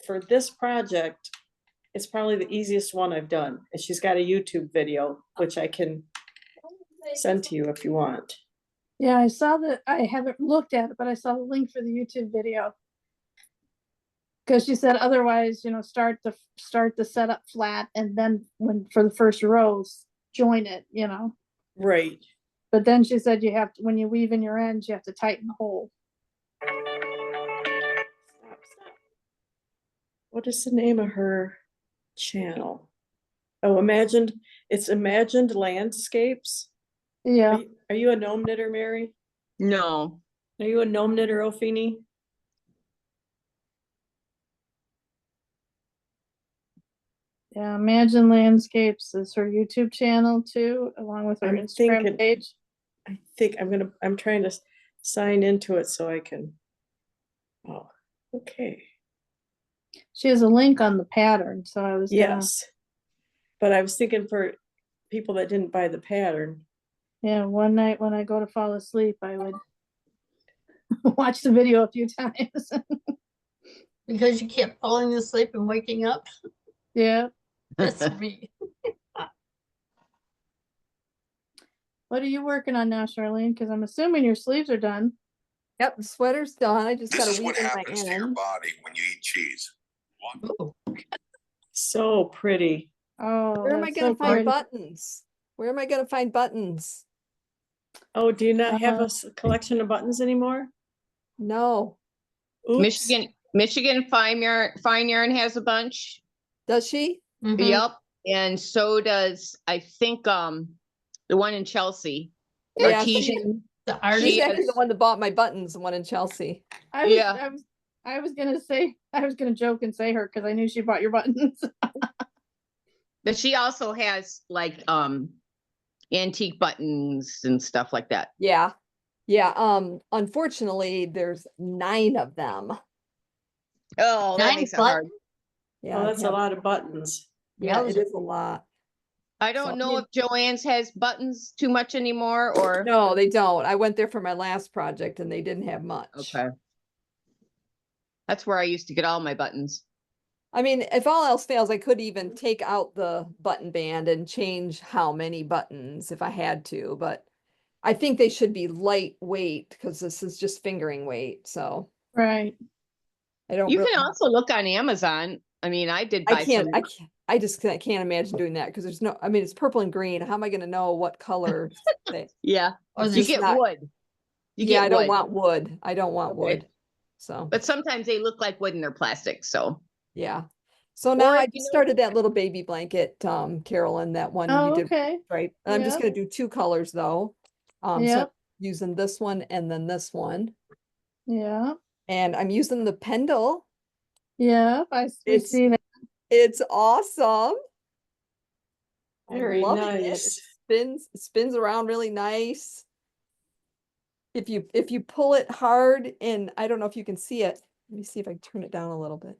for this project, it's probably the easiest one I've done. And she's got a YouTube video, which I can send to you if you want. Yeah, I saw that. I haven't looked at it, but I saw the link for the YouTube video. Because she said otherwise, start the setup flat, and then for the first rows, join it, Right. But then she said you have to, when you weave in your ends, you have to tighten the hole. Stop. What is the name of her channel? Oh, it's Imagined Landscapes. Yeah. Are you a gnome knitter, Mary? No. Are you a gnome knitter, Ophini? Yeah, Imagine Landscapes is her YouTube channel too, along with her I'm Instagram thinking- page. I think I'm trying to sign into it so I can. Oh, okay. She has a link on the pattern, so I was Yes. But I was thinking for people that didn't buy the pattern. yeah, one night when I go to fall asleep, I would watch the video a few times. Because you kept falling asleep and waking up. Yeah. That's me. What are you working on now, Charlene? Because I'm assuming your sleeves are done. Yep, the sweater's done. I just This gotta is what weave in my happens to your end. body when you eat cheese. Ooh, So pretty. Oh, Where am I that's gonna so find pretty. buttons? Where am I gonna find buttons? Oh, do you not have Uh-huh. a collection of buttons anymore? No, Oops. Michigan Fine Yarn has a bunch. does she? mhm. Yep. And so does, I think, the one in Chelsea. Yeah, Artesian. The She's artist. actually the has- one that bought my buttons, the one in Chelsea. Yeah. I was gonna joke and say her because I knew she bought your buttons. But she also has like antique buttons and stuff like that. Yeah, Yeah, unfortunately, there's 9 of them. Oh, that 9 makes it buttons? hard. Yeah, Oh, I that's a have- lot of buttons. Yeah, it Yowza. is a lot. I So, don't know if Joanne's has buttons too much anymore or, no, they don't. I went there for my last project and they didn't have much. okay. That's where I used to get all my buttons. I mean, if all else fails, I could even take out the button band and change how many buttons if I had to, but I think they should be lightweight because this is just fingering weight. So Right. I don't You really, can also look on Amazon. I mean, I did buy some. I just can't imagine doing that because there's no, I mean, it's purple and green. How am I going to know what color they, Yeah, Or It's you just get not- wood. You yeah, get I don't wood. want wood. I don't want Okay. wood. So, But sometimes they look like wood and they're plastic, so. yeah. So now Or I if you just know- started that little baby blanket, Carolyn, that one Oh, you did, okay. right? And I'm just Yep. going to do 2 colors though. So Yep. using this one and then this one. Yeah. And I'm using the Pendle. Yeah. We It's see that. it's awesome. I'm Very loving it. It nice. spins around really nice. If you pull it hard, and I don't know if you can see it. Let me see if I can turn it down a little bit.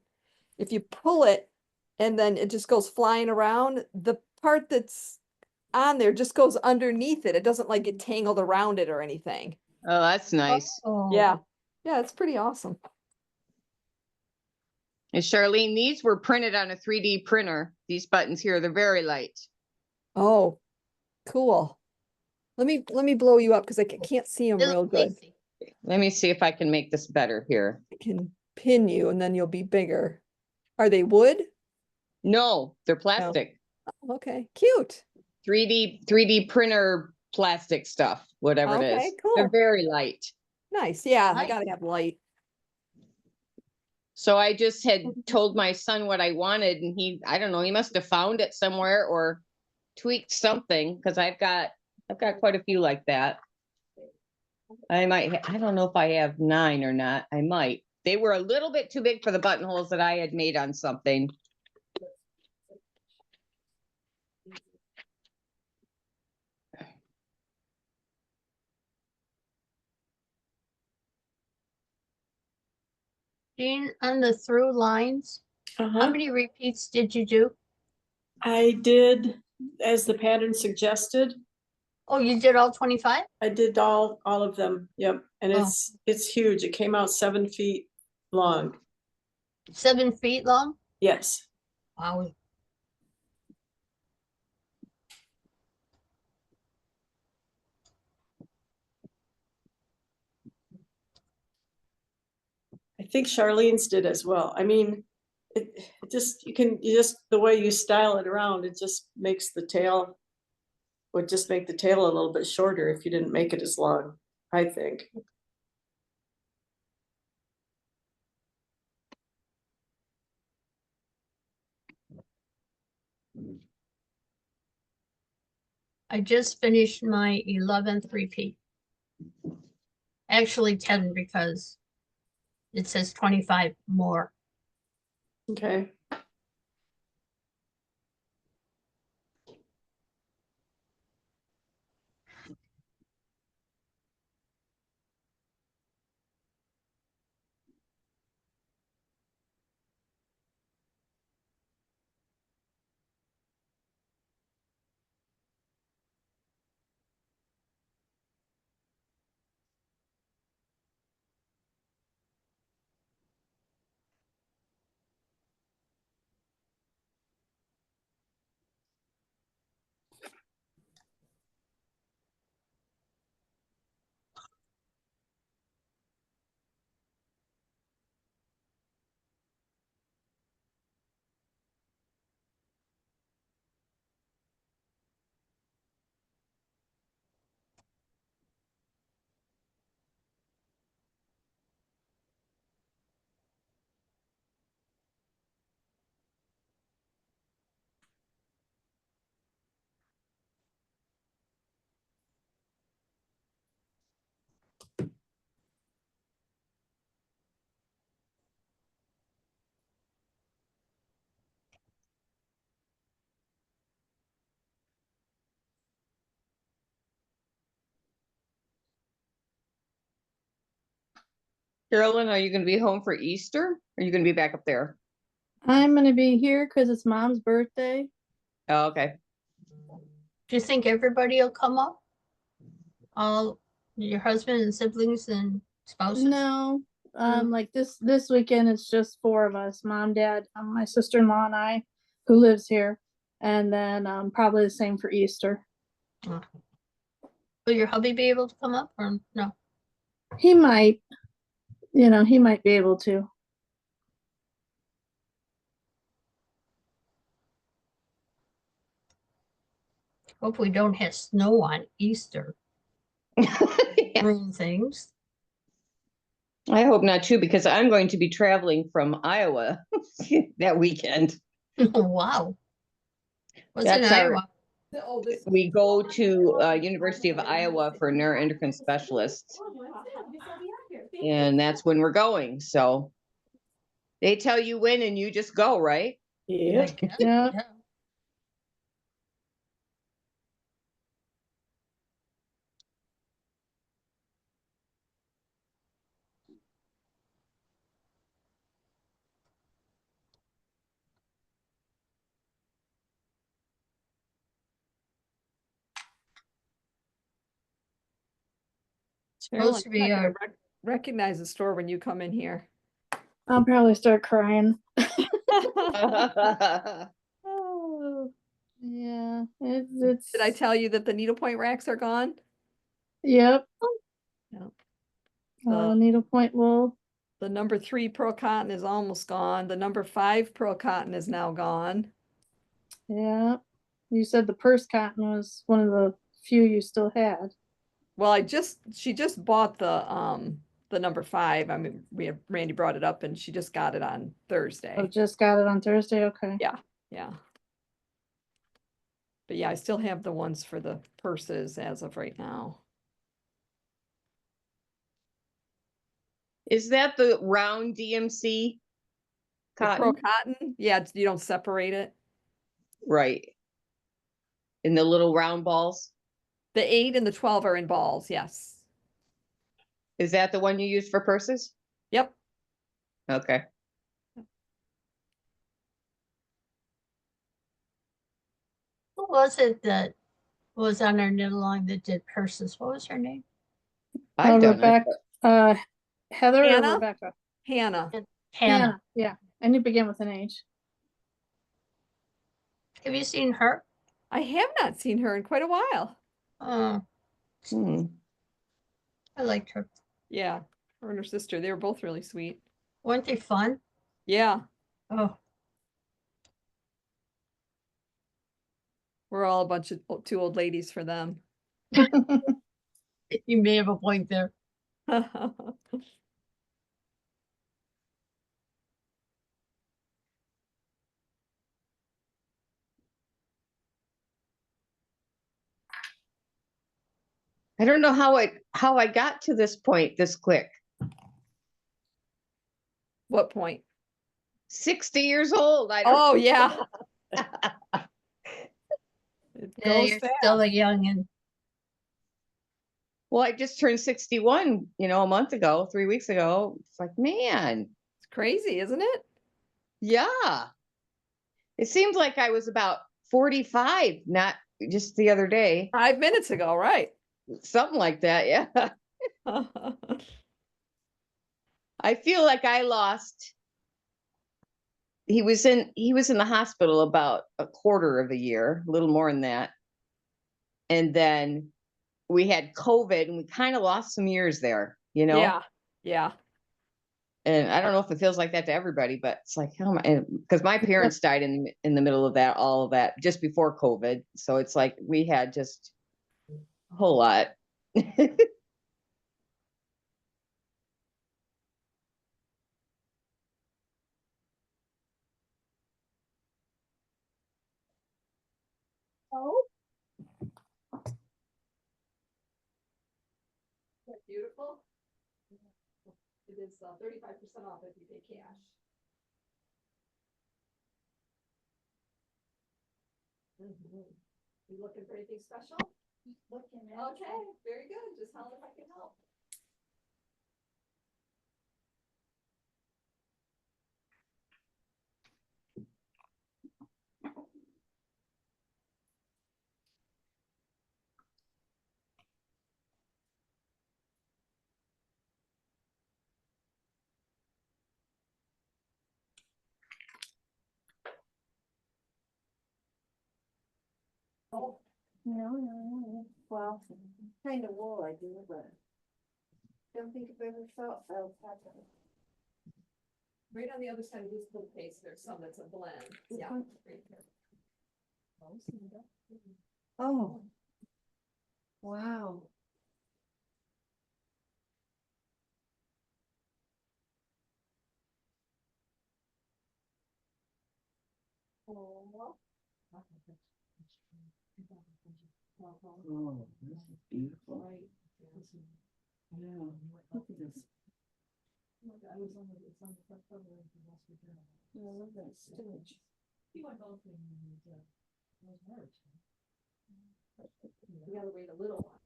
If you pull it and then it just goes flying around, the part that's on there just goes underneath it. It doesn't like get tangled around it or anything. Oh, that's nice. Oh. Yeah. Yeah, it's pretty awesome. And Charlene, these were printed on a 3D printer. These buttons here, they're very light. Oh, cool. Let me blow you up because I can't see them They real look good. tasty. Let me see if I can make this better here. I can pin you and then you'll be bigger. Are they wood? No, they're plastic. Oh, okay, cute. 3D printer plastic stuff, whatever it Okay, is. cool. They're very light. Nice. Yeah, I Nice. gotta have light. So I just had told my son what I wanted and I don't know, he must have found it somewhere or tweaked something because I've got quite a few like that. I don't know if I have 9 or not. I might. They were a little bit too big for the buttonholes that I had made on something. Jean, on the through lines, how Uh-huh. many repeats did you do? I did, as the pattern suggested, Oh, you did all 25? I did all of them. Yep. And Oh. it's huge. It came out 7 feet long. 7 feet long? Yes. Wow. I think Charlene's did as well. I mean, it just, the way you style it around, it just makes the tail, would just make the tail a little bit shorter if you didn't make it as long, I think. I just finished my 11th repeat. Actually 10 because it says 25 more. Okay. Carolyn, are you gonna be home for Easter? Or are you gonna be back up there? I'm gonna be here because it's mom's birthday. Oh, okay. Do you think everybody will come up? All your husband and siblings and spouses? No, like this weekend it's just four of us: mom, dad, my sister-in-law, and I, who lives here, and then probably the same for Easter. Will your hubby be able to come up or no? He might, he might be able to. Hope we don't have snow on Easter. Yeah. Ruin things. I hope not too, because I'm going to be traveling from Iowa that weekend. Wow. What's in That's our, Iowa? Oh, this. we go to University of Iowa for neuroendocrine specialists, and that's when we're going. So they tell you when and you just go, right? Yeah. Yeah. Supposed to be a Recognize the store when you come in here. I'll probably start crying. Oh. Yeah, it's. Did I tell you that the needlepoint racks are gone? Yep. No. Needlepoint wool. The number 3 pearl cotton is almost gone. The number 5 pearl cotton is now gone. Yeah. You said the purse cotton was one of the few you still had. Well, she just bought the number 5. I mean, Randy brought it up and she just got it on Thursday. Oh, just got it on Thursday. Okay. Yeah. But yeah, I still have the ones for the purses as of right now. Is that the round DMC The pearl cotton? cotton, yeah, you don't separate it. Right. In the little round balls? The 8 and the 12 are in balls, yes. Is that the one you use for purses? Yep. Okay. who was it that was on our knit along that did purses? What was her name? I've done it. Rebecca, Heather Hannah? or Rebecca? Hannah. Hannah. Yeah. And you begin with an H. Have you seen her? I have not seen her in quite a while. Oh, Hmm. I liked her. Yeah, her and her sister, they were both really sweet. Weren't they fun? Yeah, Oh, we're all a bunch of two old ladies for them. you may have a point there. I don't know how I got to this point this quick. What point? 60 years old. Oh, yeah. It Yeah, goes you're fast. still a youngin'. Well, I just turned 61, a month ago, 3 weeks ago. It's like, man, It's crazy, isn't it? yeah. It seems like I was about 45, not just the other day. 5 minutes ago, right? Something like that, yeah. I feel like I lost. He was in the hospital about a quarter of a year, a little more than that. And then we had COVID and we kind of lost some years there, Yeah. And I don't know if it feels like that to everybody, but it's like, oh my, because my parents died in the middle of that, all of that, just before COVID. So it's like we had just a whole lot. Oh. That's beautiful. It is 35% off if you pay cash. You looking for anything special? Okay, very good. Just tell me if I can help. Oh, No. Well, kind of wool I do, but don't think I've ever felt felt pattern. right on the other side of this little case, there's some that's a blend. Yeah. one? Right here. Oh. Wow. Oh, this is beautiful. Right. Yeah, look at this. I was on the, it's on the front cover of the Wall Street Journal. I love that stitch. You went both in those words. You gotta wait a little while.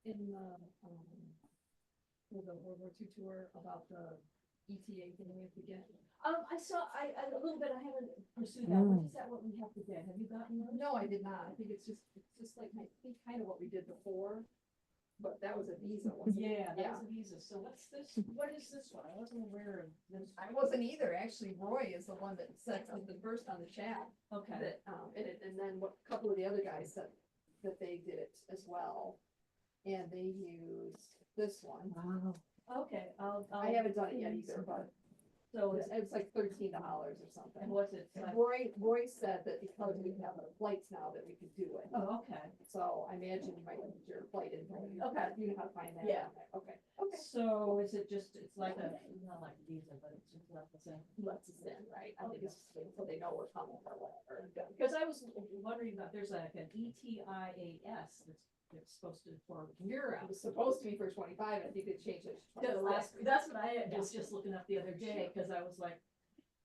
In the World War II tour about the ETA thing we have to get. I saw, a little bit, I haven't pursued that. What is that, what we have to get? Have you gotten those? No, I did not. I think it's just like, I think kind of what we did before, but that was a visa, wasn't it? Yeah, that was a visa. So what's this, what is this one? I wasn't aware of this. I wasn't either. Actually, Roy is the one that said something first on the chat. Okay, That, and then what, a couple of the other guys said that they did it as well. And they used this one. Wow. okay, I haven't done it yet either, but So it's like $13 or something. and what's it? And Roy said that because we have flights now that we could do it. Oh, okay. So I imagine you might need your flight info. Okay. You know how to find that? Yeah. Okay. Okay. So is it just, it's like a, not like a visa, but it's just like the same. Lets us in, right? I think it's so they know we're coming or whatever. Because I was wondering about, there's like an ETIAS that's supposed to, for You're, it was supposed to be for 25, I think they changed it to The 26. last, that's what I was just looking up the other day, because I was like,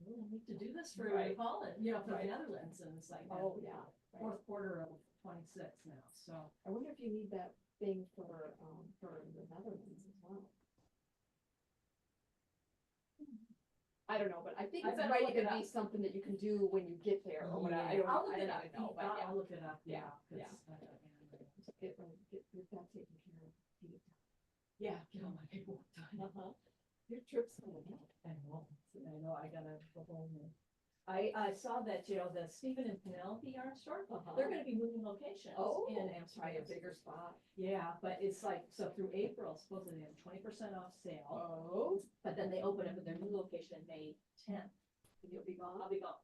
we need to do this for Right. Holland, you know, for the Right. Netherlands, and it's like, Oh, yeah. Right. fourth quarter of 26 now, so. I wonder if you need that thing for the Netherlands as well. I don't know, but I think I it's better might look it even be up. something that you can do when you get there or whatever. I don't, I'll look I it don't up. even know, but yeah. I'll look it up, Yeah, yeah. 'cause, yeah. Get that taken care of. Yeah, get all my paperwork done. Your trip's coming up. I know, I gotta go home and. I saw that, you know, the Stephen and Penelope art store, they're gonna be moving locations Oh, in try a Amsterdam. bigger spot. Yeah, but it's like, so through April, supposedly they have 20% off sale, Oh, but then they open up at their new location May 10th. you'll be gone. I'll be gone.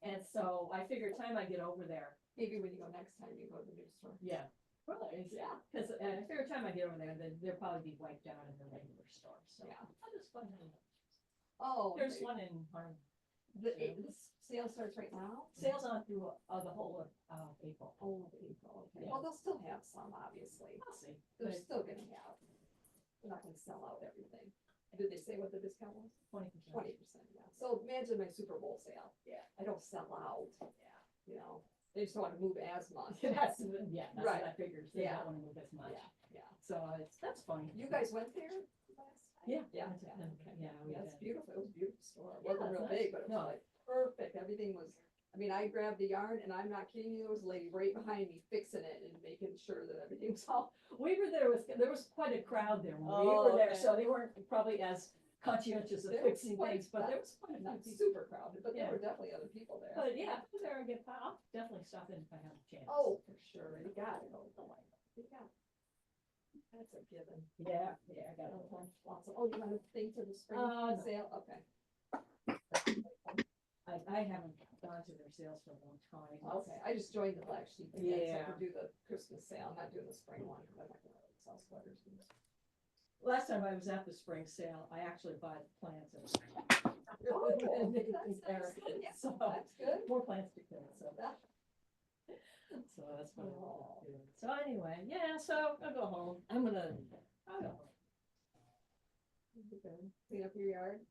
And so I figured time I get over there. Maybe when you go next time, you go to the new store. Yeah. Probably, yeah, because I figure time I get over there, then they'll probably be wiped out in the regular store, so. Yeah. I'll just find out. Oh, There's one in Harlem. this sale starts right now? Sales on through the whole of April. Oh, April, okay. Yeah. Well, they'll still have some, obviously. I'll see. They're But still gonna have. They're not gonna sell out everything. Did they say what the discount was? 20%. 20%, yeah. So imagine my Super Bowl sale. Yeah. I don't sell out, Yeah. you know, they just don't want to move as much. That's what Right. I figured. They Yeah. don't want to move as much. Yeah. So that's funny. You guys went there last time? Yeah. Yeah, Went to yeah, Penn. okay. Yeah, we Yeah, it's did. beautiful. It was a beautiful store. It Yeah, wasn't real it's big, nice. but it was No. like perfect. Everything was, I mean, I grabbed the yarn and I'm not kidding you, there was a lady right behind me fixing it and making sure that everything was all. We were there there was quite a crowd there when we Oh, were there, okay. so they weren't probably as conscientious of There was fixing quite- things, but there was quite a Not few people. super crowded, but there Yeah. were definitely other people there. But yeah, if I was there again, I'll definitely stop in if I have a chance. Oh, for sure. You got it. You got it. That's a given. Yeah, I got it. Lots of, oh, you want a thing to the spring No. sale? Okay. I haven't gone to their sales for a long time. Okay, I just joined the black sheep. again, so I Yeah. could do the Christmas sale. I'm not doing the spring one, because I'm not gonna really sell sweaters. Last time I was at the spring sale, I actually bought plants and. Oh, and that's there. nice. Yeah, So, that's good. more plants to kill, so. That- So that's what Oh. I'm doing. So anyway, yeah, so I'll go home. I'll go home. Clean up your yard.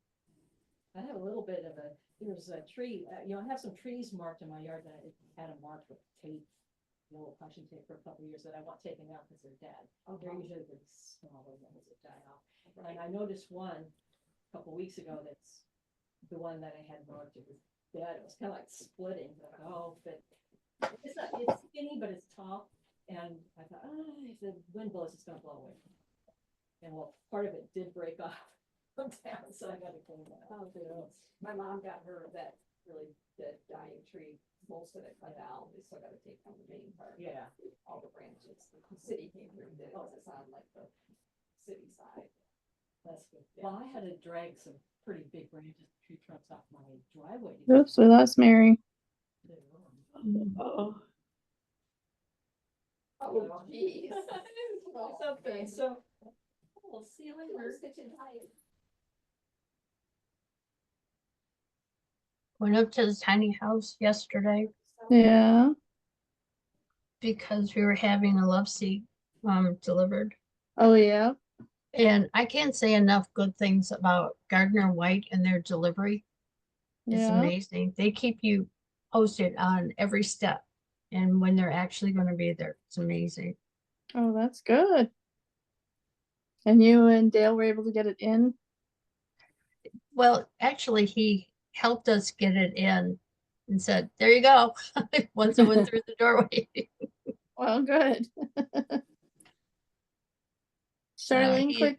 I have a little bit of there's a tree, I have some trees marked in my yard that I had them marked with tape, little punching tape for a couple of years that I want taken out because they're dead. They're usually the smaller ones that die off. And I noticed one a couple weeks ago that's the one that I had marked. It was dead. It was kind of like splitting. Like, oh, but it's not, it's skinny, but it's tall. And I thought, if the wind blows, it's gonna blow away. And well, part of it did break off from down, so I got to clean that up. My mom got her that really dead dying tree, most of it cut down. They still gotta take down the main part. Yeah. All the branches. The city came through, and did it, 'cause it's on like the city side. That's good. Well, I had to drag some pretty big branches, tree trunks off my driveway. Oops, we lost Mary. Oh, Oh, geez. Something, so, we'll see you later. Went up to the tiny house yesterday Yeah. because we were having a love seat delivered. Oh, yeah. And I can't say enough good things about Gardner White and their delivery. It's Yeah. amazing. They keep you posted on every step and when they're actually going to be there. It's amazing. Oh, that's good. And you and Dale were able to get it in? Well, actually, he helped us get it in and said, there you go. Once it went through the doorway. Well, good. Charlene, he-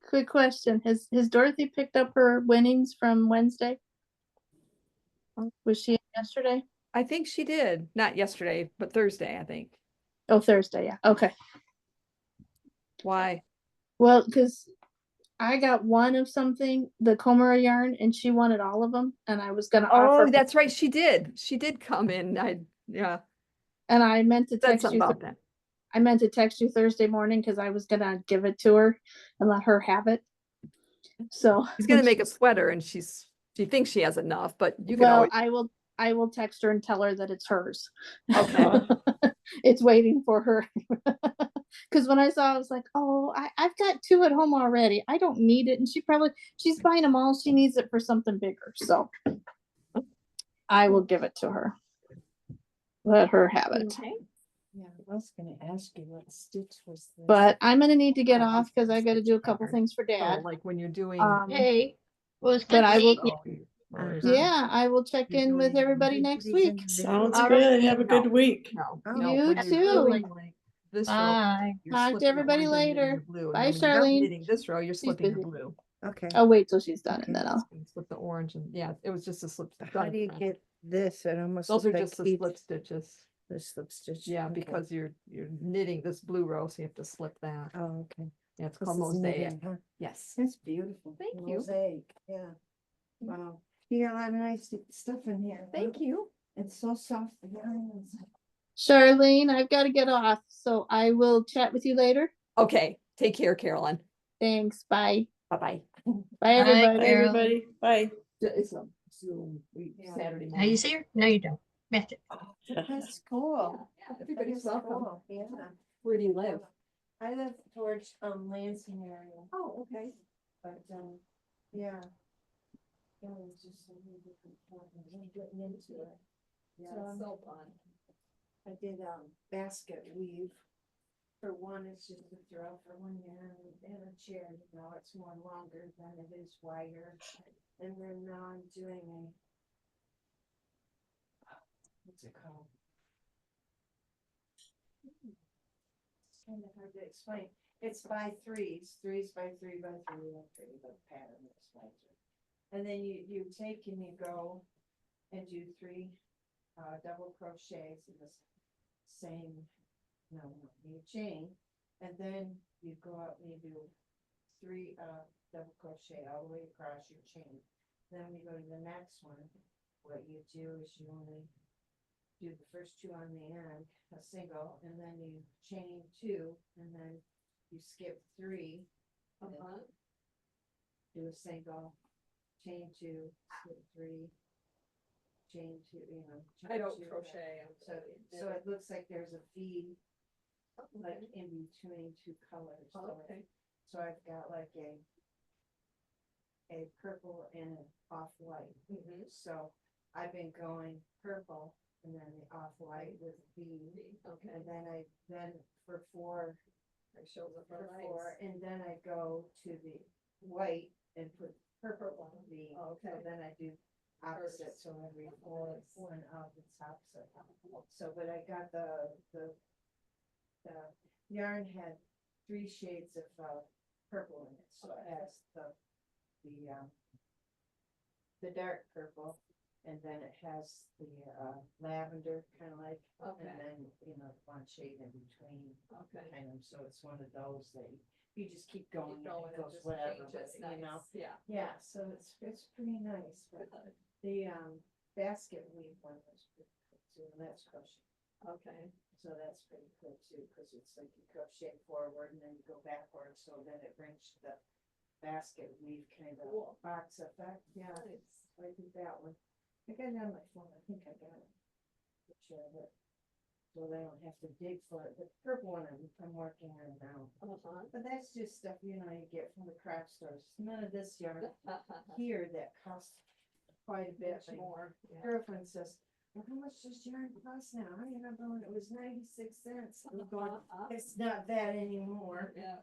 quick question. Has Dorothy picked up her winnings from Wednesday? Was she in yesterday? I think she did, not yesterday, but Thursday, I think. Oh, Thursday, yeah. Okay. Why? Well, because I got one of something, the Comodo yarn, and she wanted all of them, and I was gonna Oh, offer, that's right, she did. She did come in. Yeah, and I meant to said text something you. about that. I meant to text you Thursday morning because I was gonna give it to her and let her have it. So She's gonna make a sweater and she thinks she has enough, but you can well, always. I will text her and tell her that it's hers. Okay. It's waiting for her. Because when I saw it, I was like, oh, I've got two at home already. I don't need it. And she's buying them all. She needs it for something bigger. So I will give it to her. Let her have it. Okay. Yeah, I was gonna ask you what stitch was this. But I'm gonna need to get off because I gotta do a couple things for Dad. Like when you're doing. Hey, well, it's But good I to will, see you. yeah, I will check in with everybody next week. sounds All good. right. Have a good week. No, Oh, no, you when you're too. doing like this row, Bye. you're Talk to slipping the everybody orange and knitting later. the blue, and Bye, then when you're Charlene. knitting this row, you're slipping the busy. blue. Okay. I'll wait till she's done Okay. and then I'll. And slip the orange and yeah, it was just a slip. How do you get this? It almost Those are looks just like the each- slip stitches. the slip stitch. Yeah, Okay. because you're knitting this blue row, so you have to slip that. Oh, okay. Yeah, it's This called is mosaic. knitting, huh? Yes. That's beautiful. Thank you. Mosaic, yeah. Wow. You got a lot of nice stuff in here. Thank you. It's so soft. The yarn is- Charlene, I've got to get off, so I will chat with you later. Okay. Take care, Carolyn. Thanks. Bye. Bye-bye. Bye, everybody. Bye, everybody. Bye. It's a Zoom Yeah. Saturday Now morning. you see her? No, you don't. Magic. That's cool. Yeah, everybody's That's welcome. cool. Yeah. Where do you live? I live towards Lansing area, Oh, okay. but yeah. Yeah, it's just so many different patterns. Getting into it. Yeah, So, it's so fun. I did basket weave. For one, it's just a throw for one yarn and a chair, you know, it's more longer than it is wider. And then now I'm doing what's it called? It's kind of hard to explain. It's by threes by three by three by three, the pattern is by three. And then you take and you go and do three double crochets in the same, you chain, and then you go out and you do three double crochet all the way across your chain. Then you go to the next one. What you do is you only do the first two on the end, a single, and then you chain two, and then you skip three. Do a single, chain two, skip three, chain two, I don't chain two, crochet. so it looks like there's a feed like in between two colors. Okay. So I've got like a a purple and an off-white. So I've been going purple and then the off-white with B. Okay. And then for four, It shows up for for four, and then I go to the white and put purple on the, so Okay. then I do opposite, so every four, one up, it's opposite. So, but I got the yarn had 3 shades of purple in it, so it has the dark purple, and then it has the lavender, kind of like, Okay. and then, you know, one shade in between. Okay. Kind of, so it's one of those that you just keep going, and Going it and goes just whatever, changes, but, you know. nice, yeah. Yeah, so it's pretty nice, but the basket weave one was pretty cool too, and that's crochet. Okay. So that's pretty cool too, because it's like you crochet forward and then you go backwards, so then it brings the basket weave kind of Cool. box effect, yeah. Nice. I think that one. I got it on my phone, I think I got it. Picture of it. So they don't have to dig for it. The purple one I'm working on now. But that's just stuff, you know, you get from the craft stores. None of this yarn here that costs quite a bit Much more. more. Yeah. Girlfriend says, well, how much does yarn cost now? I remember when it was 96 cents. I'm going, it's not that anymore. Yeah.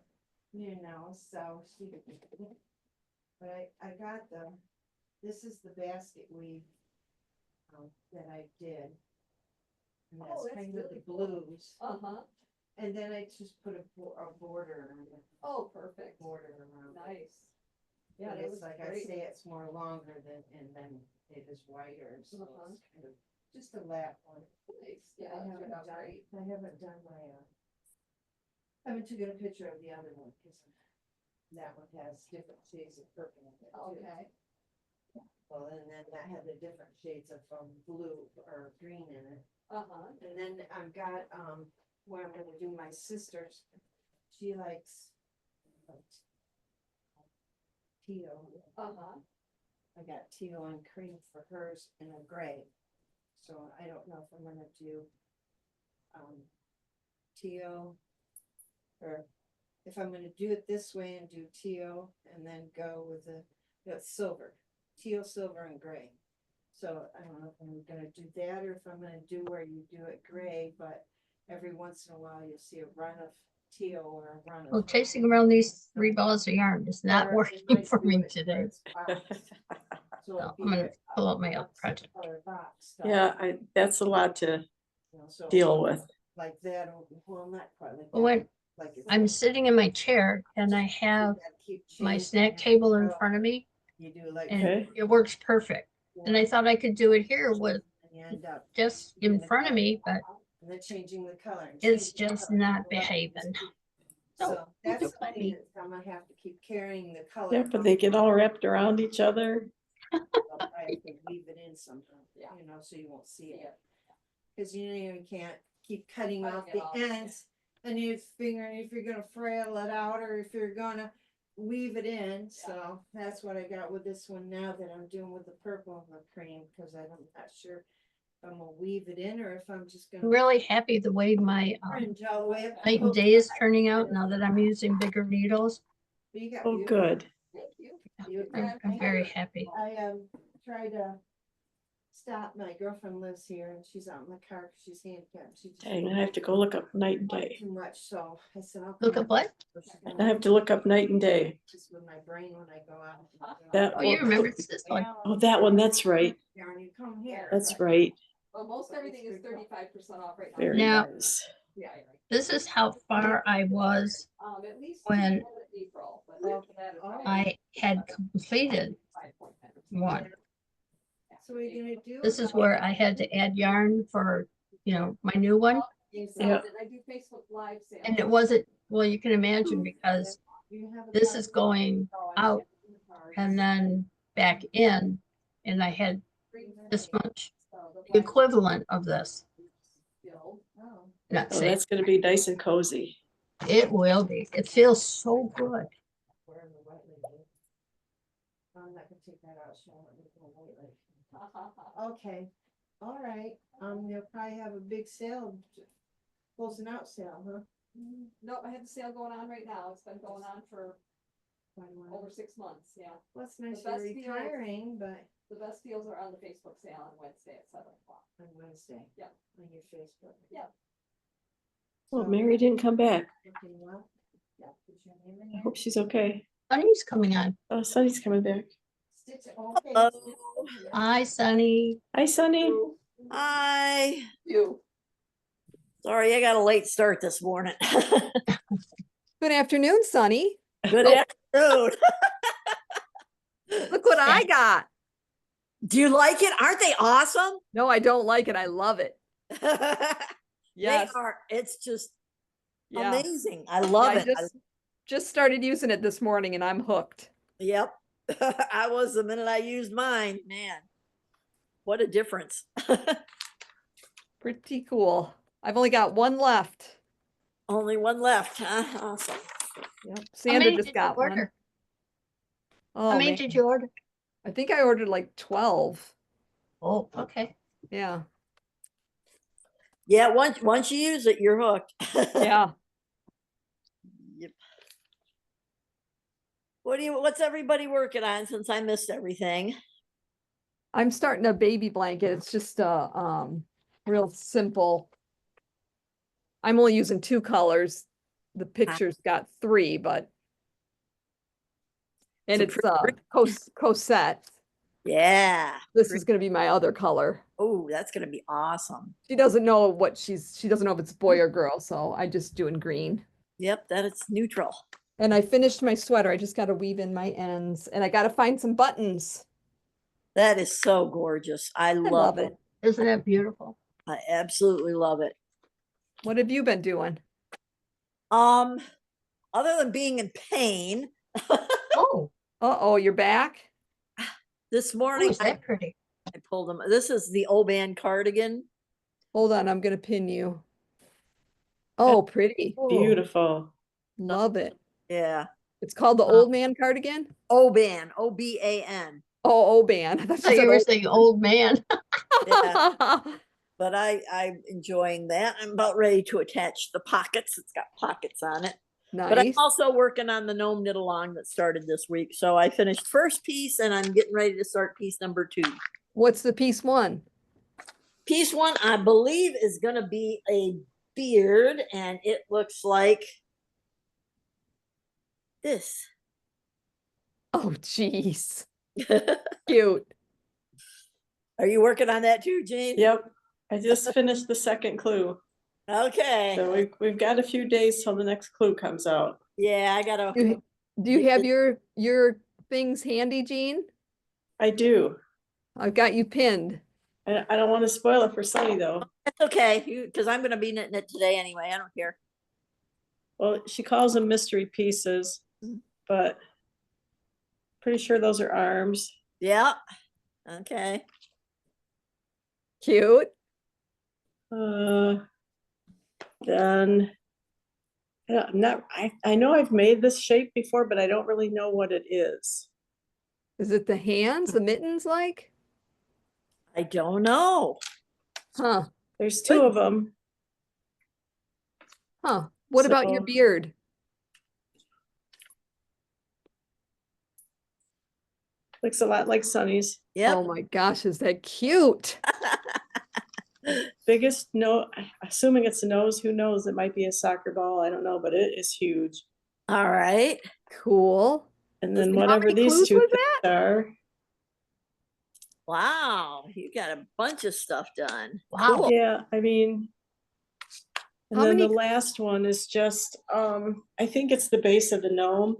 You know, so she, but I got this is the basket weave that I did. And Oh, that's that's kind of the really cool. blues. Uh-huh. And then I just put a border around it. Oh, perfect. Border around it. Nice. Yeah, But that it's was like I great. say, it's more longer than, and then it is wider, so Uh-huh. it's kind of just a lap one. Nice. Yeah, I that haven't turned out done, great. I haven't done my, I haven't taken a picture of the other one, because that one has different shades of purple in it too. Okay. Well, and then that had the different shades of blue or green in it. Uh-huh. And then I've got, where I'm gonna do my sister's, she likes teal. Uh-huh. I got teal and cream for hers and a gray. So I don't know if I'm gonna do, teal, or if I'm gonna do it this way and do teal and then go with silver, teal, silver and gray. So I don't know if I'm gonna do that or if I'm gonna do where you do it gray, but every once in a while you'll see a run of teal or a run of. Well, chasing around these 3 balls of yarn is not or it working might for do me it today. where it's boxed. So So it'd I'm gonna be pull out my a other project. color box stuff, Yeah, that's a lot to you know, so deal with. like that, well, not quite like that. Well, when Like it's I'm sitting in my chair and I have you gotta keep my changing snack it. table in So front of me, You do like. and Okay. it works perfect. And I thought I could do it here with and you end up just in front of me, but And then changing the color. and it's changing the just color. not Well, behaving. So that's don't something mind me. that I'm gonna have to keep carrying the color. Yeah, but they get all wrapped around each other. I have to weave it in sometime, you know, so you won't see it. Cause you can't keep cutting off Cutting it the off. ends and you're figuring if you're gonna frail it out or if you're gonna weave it in. So that's what I got with this one now that I'm doing with the purple and the cream, cause I'm not sure if I'm gonna weave it in or if I'm just I'm gonna really happy the way my fringe all the way up. night and day is turning out now that I'm using bigger needles. But you got Oh, beautiful- good. Thank you. I'm very happy. I try to stop. My girlfriend lives here and she's out in the car because she's handicapped. She just Dang, I have to go look up night and quite day. too much, so I said, I'll Look come up what? So she's I gonna have to look up night and day. just with my brain when I go out. That Oh, you one. remember it's this one. Oh, that one, that's right. Yarn, you come here. That's right. Well, most everything is 35% off right now. Very Now- nice. Yeah. This is how far I was At least when April, but I had completed 5.10. one. So what are you gonna do? This is where I had to add yarn for, my new one. Yeah. I do Facebook Live sales. And it wasn't, well, you can imagine because this is going out and then back in, and I had this much, the equivalent of this. Not Oh, saying, that's gonna be nice and cozy. it will be. It feels so good. I'm not gonna take that out, Okay, all right, you'll probably have a big sale, closing out sale, huh? Nope, I have the sale going on right now. It's been going on for quite a while. over 6 months, yeah. Well, it's nice best you're deals- retiring, but The best deals are on the Facebook sale on Wednesday at 7 o'clock. on Wednesday. Yep. On your Facebook. Yep. Well, So, Mary didn't come back. okay, well, yeah, put your name in I there. hope she's okay. Sunny's coming on. Oh, Sunny's coming back. Stitch it, okay. Hello. Hi, Sunny. Hi, Sunny. Hi. You. Sorry, I got a late start this morning. Good afternoon, Sunny. Good afternoon. Look what I got. Do you like it? Aren't they awesome? No, I don't like it. I love it. They are. It's just Yeah. amazing. I love I it. just started using it this morning and I'm hooked. Yep. I was the minute I used mine. Man, what a difference. Pretty cool. I've only got one left. Only one left, huh? Awesome. Yep. How Sandra many just did you got one. order? Oh, How many man. did you order? I think I ordered like 12. Oh, okay. Yeah. Yeah, once you use it, you're hooked. Yeah. Yep. What's everybody working on since I missed everything? I'm starting a baby blanket. It's just a real simple. I'm only using 2 colors. The picture's got 3, but and It's a it's cosette. Yeah. This is going to be my other color. Oh, that's gonna be awesome. She doesn't know she doesn't know if it's boy or girl, so I just doing green. Yep, that it's neutral. And I finished my sweater. I just got to weave in my ends and I got to find some buttons. That is so gorgeous. I I love love it. it. Isn't that beautiful? I absolutely love it. What have you been doing? Other than being in pain, Oh, Uh-oh, you're back? this oh, morning is that pretty? I pulled them. This is the Oban cardigan. Hold on, I'm going to pin you. Oh, pretty. Oh, Beautiful. Love it. Yeah. It's called the Wow. old man cardigan? Oban, Oban. Oh, Oban. I I thought thought you you said were old- saying old man. Yeah. But I'm enjoying that. I'm about ready to attach the pockets. It's got pockets on it. But I'm Nice. also working on the gnome knit along that started this week. So I finished first piece and I'm getting ready to start piece number 2. What's the piece 1? Piece 1, I believe, is going to be a beard, and it looks like this. Oh, jeez. Cute. Are you working on that too, Jean? Yep. I just finished the second clue. Okay. So we've got a few days till the next clue comes out. Yeah, I gotta. Do you have your things handy, Jean? I do. I've got you pinned. I don't want to spoil it for Sunny though. It's okay, because I'm gonna be knitting it today anyway. I don't care. Well, she calls them mystery pieces, but pretty sure those are arms. Yeah. Okay. Cute. Then I know I've made this shape before, but I don't really know what it is. Is it the hands, the mittens like? I don't know. Huh. There's 2 of them. Huh. What about your So- beard? Looks a lot like Sunny's. Yep. Oh my gosh, is that cute? Biggest no, assuming it's a nose, who knows? It might be a soccer ball. I don't know, but it is huge. All right. Cool. And then And how whatever many these clues 2 was things are. Wow, you got a bunch of stuff done. Wow. Cool. Yeah, I mean. And How then the many- last one is just, I think it's the base of the gnome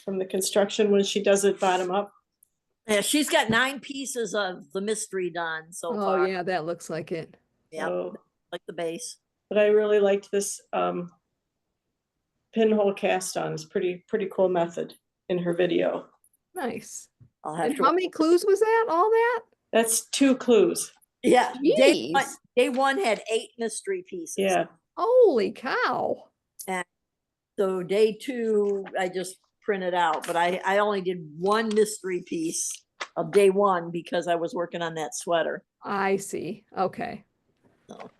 from the construction when she does it bottom up. Yeah, she's got 9 pieces of the mystery done so Oh far. yeah, that looks like it. Yep, So, like the base. but I really liked this, pinhole cast on. It's pretty cool method in her video. Nice. I'll have And to. how many clues was that? All that? That's 2 clues. Yeah, Jeez. day one had 8 mystery pieces. Yeah. Holy cow. So day 2, I just printed out, but I only did 1 mystery piece of day 1 because I was working on that sweater. I see. Okay. So.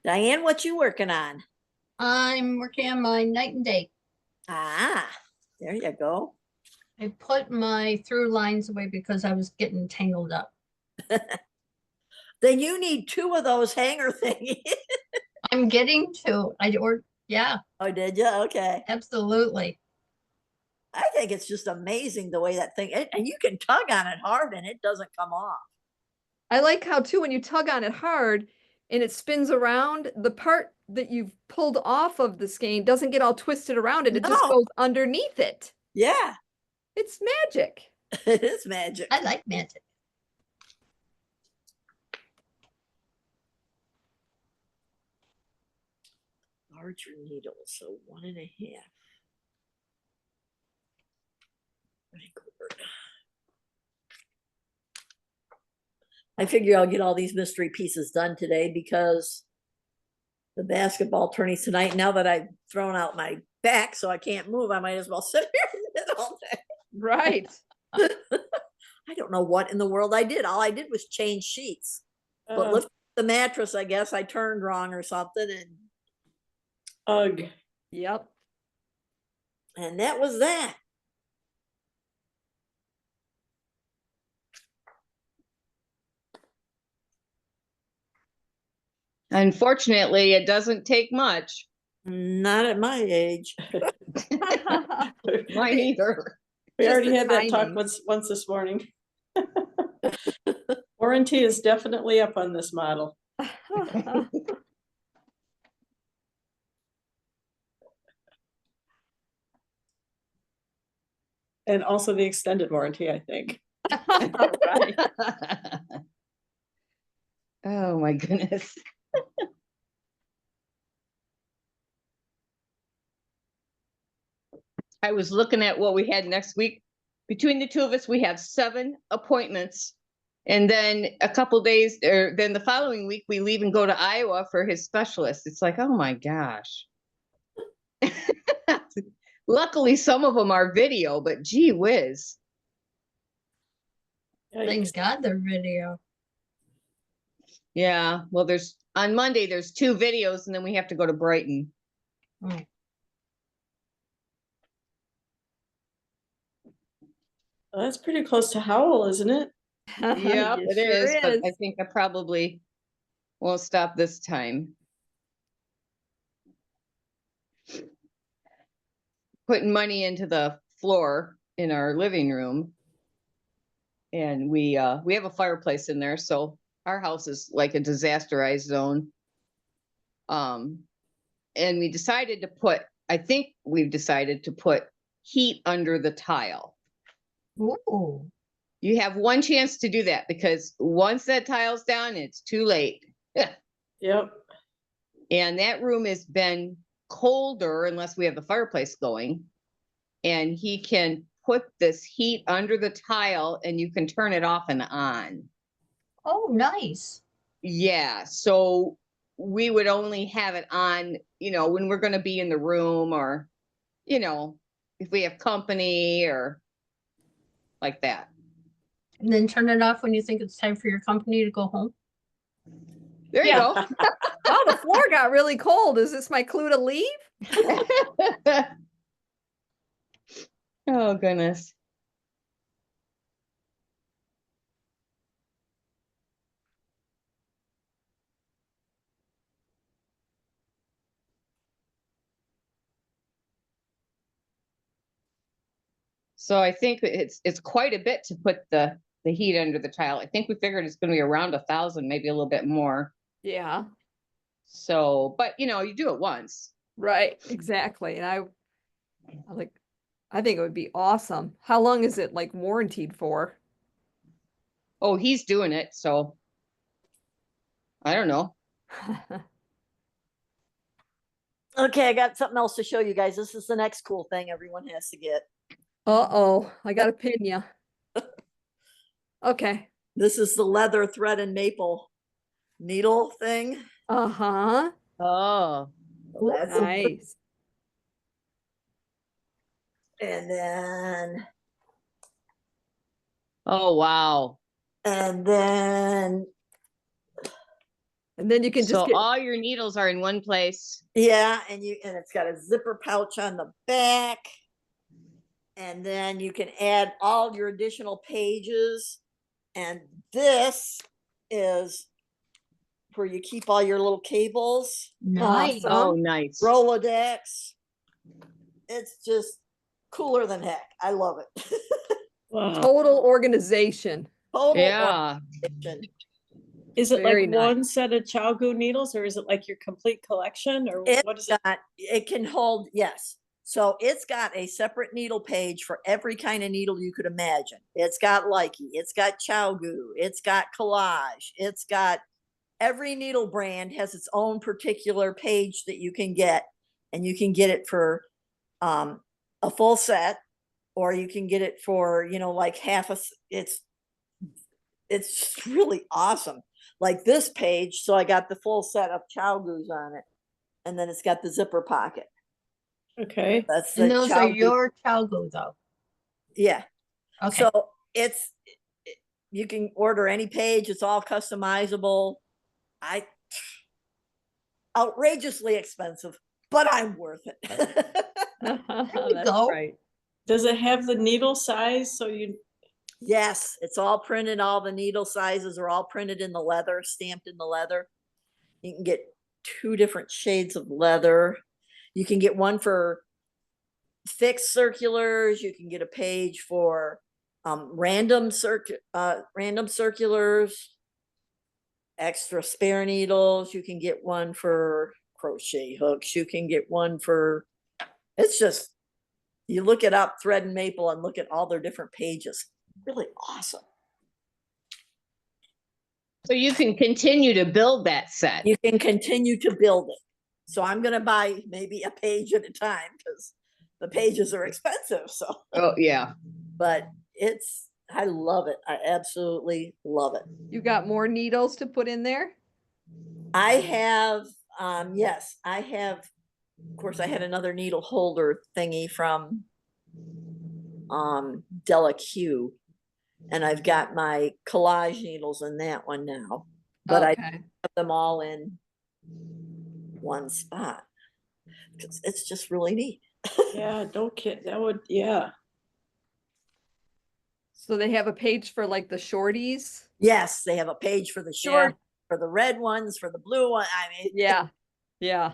Diane, what you working on? I'm working on my night and day. Ah, there you go. I put my through lines away because I was getting tangled up. Then you need 2 of those hanger thingies. I'm getting to, yeah, Oh, did you? Okay. absolutely. I think it's just amazing the way that thing, and you can tug on it hard and it doesn't come off. I like how too, when you tug on it hard and it spins around, the part that you've pulled off of the skein doesn't get all twisted around it. It just No. goes underneath it. Yeah, It's magic. it is magic. I like magic. Larger needle, so 1.5. I figure I'll get all these mystery pieces done today because the basketball tourney's tonight. Now that I've thrown out my back so I can't move, I might as well sit here and knit all day. Right. I don't know what in the world I did. All I did was change sheets. But lift the mattress, I guess I turned wrong or something, and Ugh. Yep. and that was that. Unfortunately, it doesn't take much. Not at my age. Mine either. We Just already the had that talk timing. once this morning. Warranty is definitely up on this model. And also the extended warranty, I think. Right. Oh my goodness. I was looking at what we had next week. Between the two of us, we have 7 appointments. And then a couple days, or then the following week, we leave and go to Iowa for his specialist. It's like, oh my gosh. Luckily, some of them are video, but gee whiz. Thank God they're video. Yeah, well, on Monday, there's 2 videos, and then we have to go to Brighton. Oh. Well, that's pretty close to Howell, isn't it? Yeah, It it sure is, but I is. think I probably won't stop this time. Putting money into the floor in our living room. And we have a fireplace in there, so our house is like a disasterized zone. And we've decided to put heat under the tile. Ooh. You have one chance to do that because once that tile's down, it's too late. Yep. And that room has been colder unless we have the fireplace going. And he can put this heat under the tile and you can turn it off and on. Oh, nice. Yeah. So we would only have it on, when we're going to be in the room or, if we have company or like that. And then turn it off when you think it's time for your company to go home. There you Yeah. go. Oh, the floor got really cold. Is this my clue to leave? Oh, goodness. So I think it's quite a bit to put the heat under the tile. I think we figured it's going to be around 1,000, maybe a little bit more. Yeah. So, but you do it once. Right. Exactly. And I think it would be awesome. How long is it like warranted for? Oh, he's doing it. So I don't know. Okay, I got something else to show you guys. This is the next cool thing everyone has to get. Uh-oh, I gotta pin you. Okay. This is the leather thread and maple needle thing. Uh-huh. Oh, So that's Nice. and then oh, wow. and then And then you can just So get, all your needles are in one place. Yeah, and it's got a zipper pouch on the back. And then you can add all your additional pages. And this is where you keep all your little cables, Nice. Oh, Awesome. nice. Rolodex. It's just cooler than heck. I love it. Wow. total organization. Total Yeah. organization. Is it Very like nice. one set of Chow needles, or is it like your complete collection, or what is it? It can hold, yes. So it's got a separate needle page for every kind of needle you could imagine. It's got Likey, it's got Chow, it's got Collage, it's got every needle brand has its own particular page that you can get, and you can get it for a full set, or you can get it for, you know, like half a, it's really awesome. Like this page, so I got the full set of Chow on it, and then it's got the zipper pocket. Okay. That's the And those are Chow your Chalgo though. Yeah. Okay. So you can order any page. It's all customizable. Outrageously expensive, but I'm worth it. That's go. right. Does it have the needle size? So you, Yes, it's all printed. All the needle sizes are all printed in the leather, stamped in the leather. You can get 2 different shades of leather. You can get one for fixed circulars. You can get a page for random circulars, extra spare needles. You can get one for crochet hooks. You can get one for, it's just, you look it up, Thread and Maple, and look at all their different pages. Really awesome. So you can continue to build that set. You can continue to build it. So I'm going to buy maybe a page at a time because the pages are expensive. So, Oh, yeah. but I love it. I absolutely love it. You got more needles to put in there? I have, yes, I have, of course, I had another needle holder thingy from Della Q, and I've got my collage needles in that one now, but I Okay. have them all in one spot because it's just really neat. yeah, don't kid. That would, yeah. So they have a page for like the shorties? Yes, they have a page for the short, for the red ones, for the blue one. I mean, Yeah. Yeah.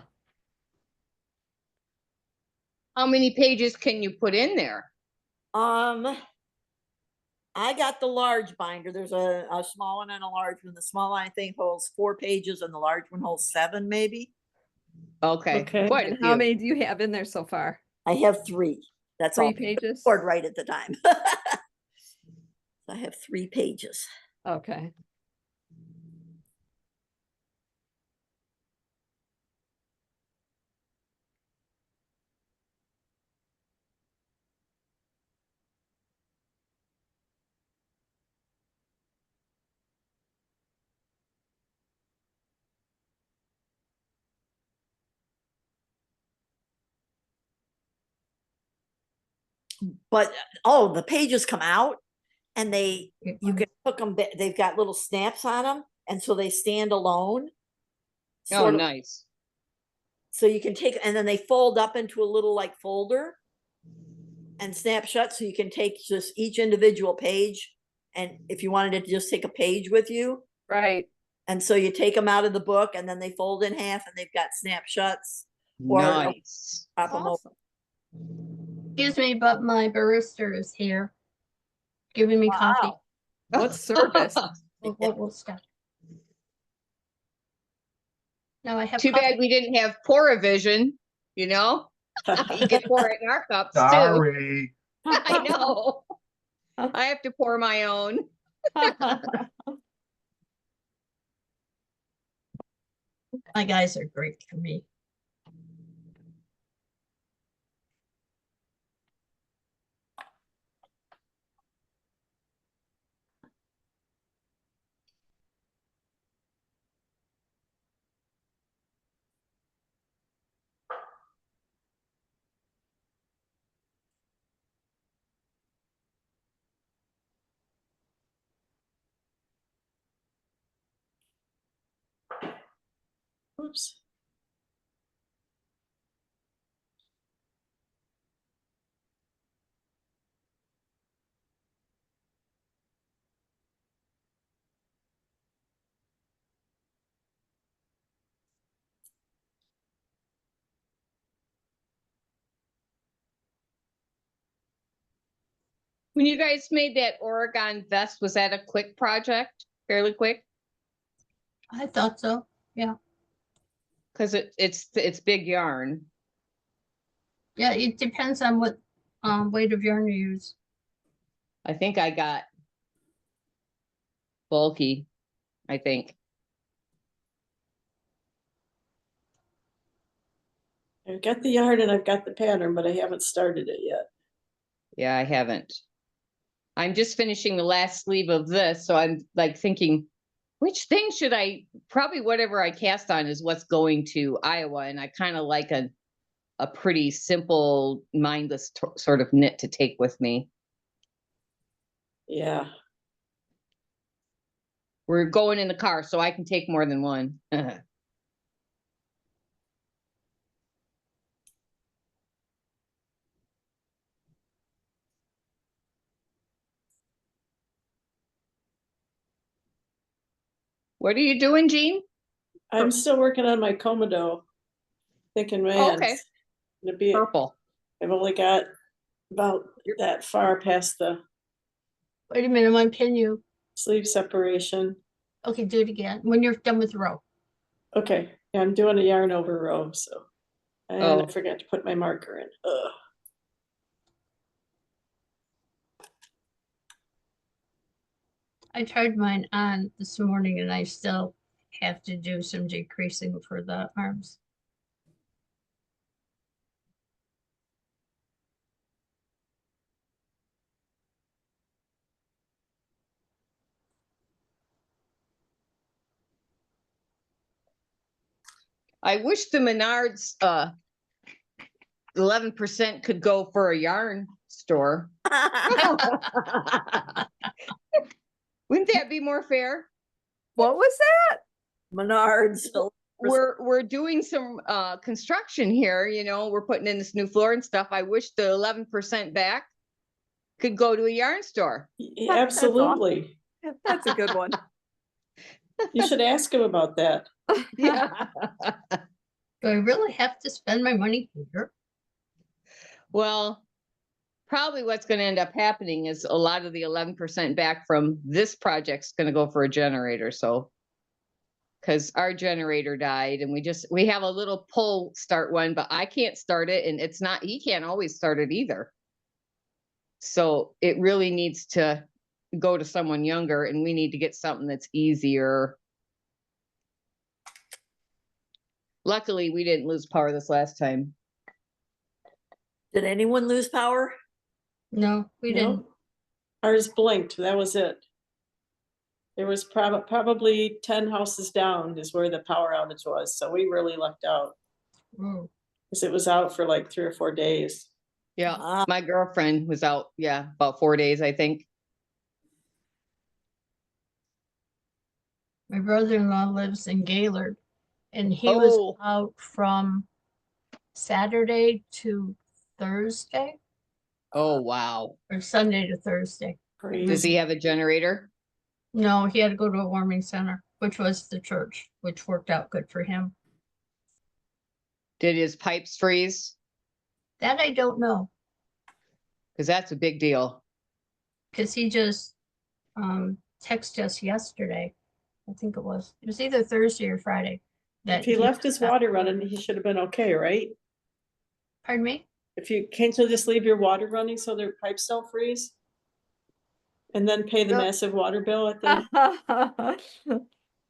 How many pages can you put in there? I got the large binder. There's a small one and a large one. The small one I think holds 4 pages, and the large one holds 7, maybe. Okay. Okay. Quite a And few. how many do you have in there so far? I have 3. That's 3 all. pages? Board right at the time. I have 3 pages. Okay. But oh, the pages come out, and you can hook them. They've got little snaps on them, and so they stand alone. Oh, Sort of, nice. so you can take, and then they fold up into a little like folder and snap shut. So you can take just each individual page, and if you wanted to just take a page with you, Right. and so you take them out of the book, and then they fold in half, and they've got snap shuts. Or Nice. prop 'em over. Awesome. Excuse me, but my barista is here giving me coffee. Wow. What service? We'll stop. Now I have Too coffee. bad we didn't have Vision, you know? You can pour it in our cups too. Sorry. I know. I have to pour my own. My guys are great for me. Oops. When you guys made that Oregon vest, was that a quick project? Fairly quick? I thought so. Yeah. Cause it's big yarn. Yeah, it depends on what weight of yarn you use. I think I got bulky, I think. I've got the yarn and I've got the pattern, but I haven't started it yet. Yeah, I haven't. I'm just finishing the last sleeve of this, so I'm like thinking, which thing should I, probably whatever I cast on is what's going to Iowa, and I kind of like a pretty simple, mindless sort of knit to take with me. Yeah. We're going in the car, so I can take more than one. What are you doing, Jean? I'm still working on my Comodo. Thinking, man, Okay. it's gonna be, Purple. I've only got about that far past the Wait a minute, I'm gonna pin you. sleeve separation. Okay, do it again when you're done with the row. Okay, yeah, I'm doing a yarn over row, so. And Oh. I forgot to put my marker in. Ugh. I tried mine on this morning and I still have to do some decreasing for the arms. I wish the Menards 11% could go for a yarn store. Wouldn't that be more fair? What was that? Menards. We're doing some construction here, you know, we're putting in this new floor and stuff. I wish the 11% back could go to a yarn store. Absolutely. That's a good one. You should ask him about that. Yeah. Do I really have to spend my money here? Well, probably what's going to end up happening is a lot of the 11% back from this project's going to go for a generator. So, because our generator died and we have a little pull start one, but I can't start it and it's not, he can't always start it either. So it really needs to go to someone younger and we need to get something that's easier. Luckily, we didn't lose power this last time. Did anyone lose power? No, we didn't. No? Ours blinked, that was it. There was probably 10 houses down is where the power outage was, so we really lucked out. Mm. Because it was out for like 3 or 4 days. Yeah, my girlfriend was out, yeah, about 4 days, I think. My brother-in-law lives in Gaylord and he was out from Saturday to Thursday Oh, wow. or Sunday to Thursday. Does he have a generator? No, he had to go to a warming center, which was the church, which worked out good for him. Did his pipes freeze? That I don't know, Because that's a big deal. because he just texted us yesterday. I think it was either Thursday or Friday. That If he left his water running, he should have been okay, right? Pardon me? If you can't you just leave your water running so their pipes don't freeze? And then pay the Yep. massive water bill at the,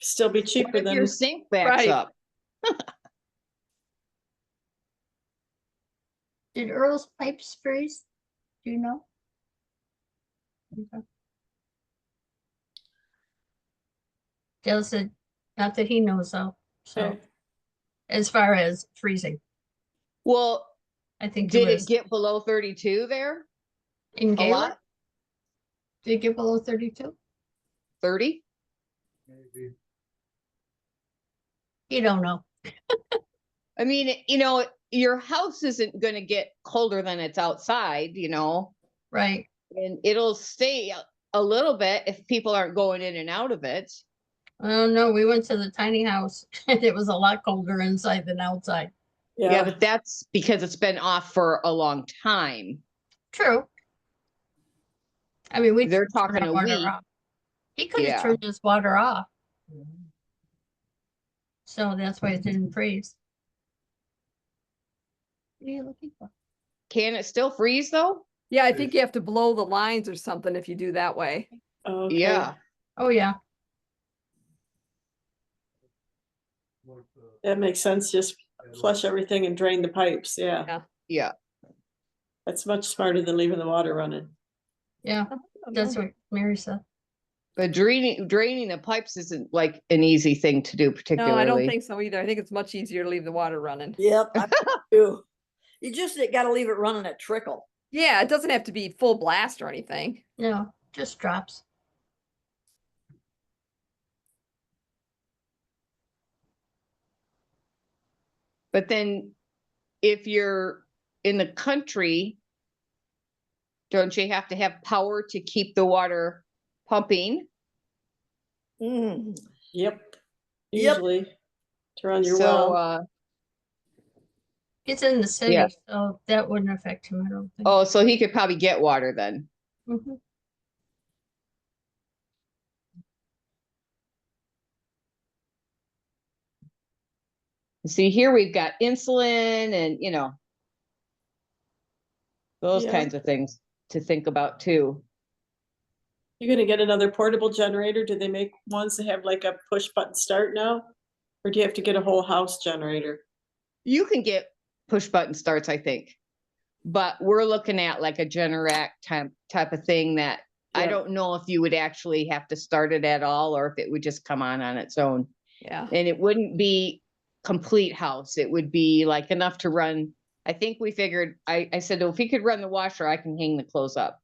still be cheaper What if than. your sink backs Right. up? Did Earl's pipes freeze? Do you know? Okay. Dale said, not that he knows of. So, Okay. as far as freezing, Well, I think did it get below 32 there? in A Gaylord? lot? Did it get below 32? 30? You don't know. I mean, your house isn't gonna get colder than it's outside, Right. and it'll stay a little bit if people aren't going in and out of it. Oh, no, we went to the tiny house and it was a lot colder inside than outside. Yeah, but that's because it's been off for a long time. True. I mean, we They're turned talking our a water week. off. He could have Yeah. turned his water off. So that's why it didn't freeze. What are you looking for? Can it still freeze though? Yeah, I think you have to blow the lines or something if you do that way. Okay. Yeah. Oh, yeah. That makes sense. Just flush everything and drain the pipes. Yeah. Yeah. Yeah. That's much smarter than leaving the water running. Yeah. That's what Mary said. But draining the pipes isn't like an easy thing to do No, particularly. I don't think so either. I think it's much easier to leave the water running. Yep, I do. You just got to leave it running at trickle. Yeah, it doesn't have to be full blast or anything. No, just drops. But then if you're in the country, don't you have to have power to keep the water pumping? Mm. Yep. Yep. Usually to run your So, well. It's in the city, Yeah. so that wouldn't affect him, I don't think. oh, so he could probably get water then. Mhm. See, here we've got insulin and, those Yeah. kinds of things to think about too. You're gonna get another portable generator? Do they make ones that have like a push button start now? Or do you have to get a whole house generator? You can get push button starts, I think. But we're looking at like a Generac type of thing that I Yeah. don't know if you would actually have to start it at all or if it would just come on its own. Yeah. And it wouldn't be complete house. It would be like enough to run. I think we figured, I said, well, if we could run the washer, I can hang the clothes up.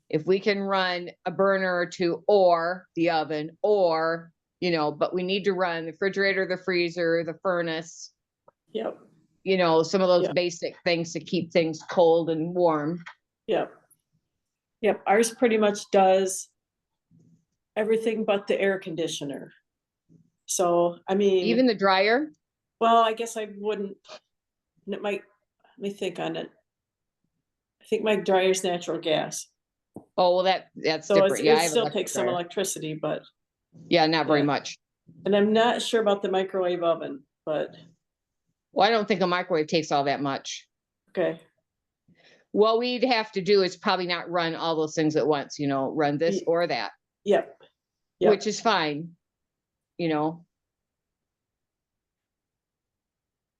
If we can run a burner or two or the oven or, but we need to run the refrigerator, the freezer, the furnace, Yep. some of those Yeah. basic things to keep things cold and warm. Yep. Yep. Ours pretty much does everything but the air conditioner. So, I mean, Even the dryer. well, I guess I wouldn't, it might, let me think on it. I think my dryer's natural gas. Oh, well, that's So different. Yeah, I it have still electric takes some dryer. electricity, but, Yeah, not very Yeah. much. and I'm not sure about the microwave oven, but, Well, I don't think a microwave takes all that much. okay. What we'd have to do is probably not run all those things at once, run this Ye- or that, Yep. Yep. which is fine.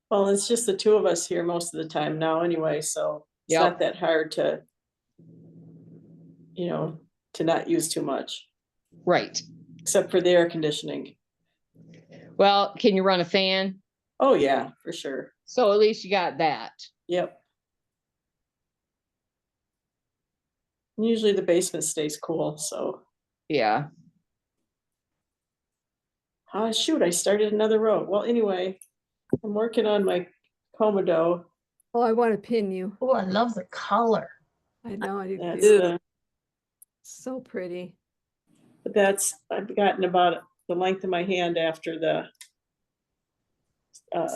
Well, it's just the two of us here most of the time now anyway, so it's Yep. not that hard to, to not use too much, Right. except for the air conditioning. Well, can you run a fan? Oh, yeah, for sure. So at least you got that. Yep. Usually the basement stays cool, so. Yeah. Ah, shoot, I started another row. Well, anyway, I'm working on my Comodo. Oh, I want to pin you. Oh, I love the color. I know I do That's too. So pretty. I've gotten about the length of my hand after the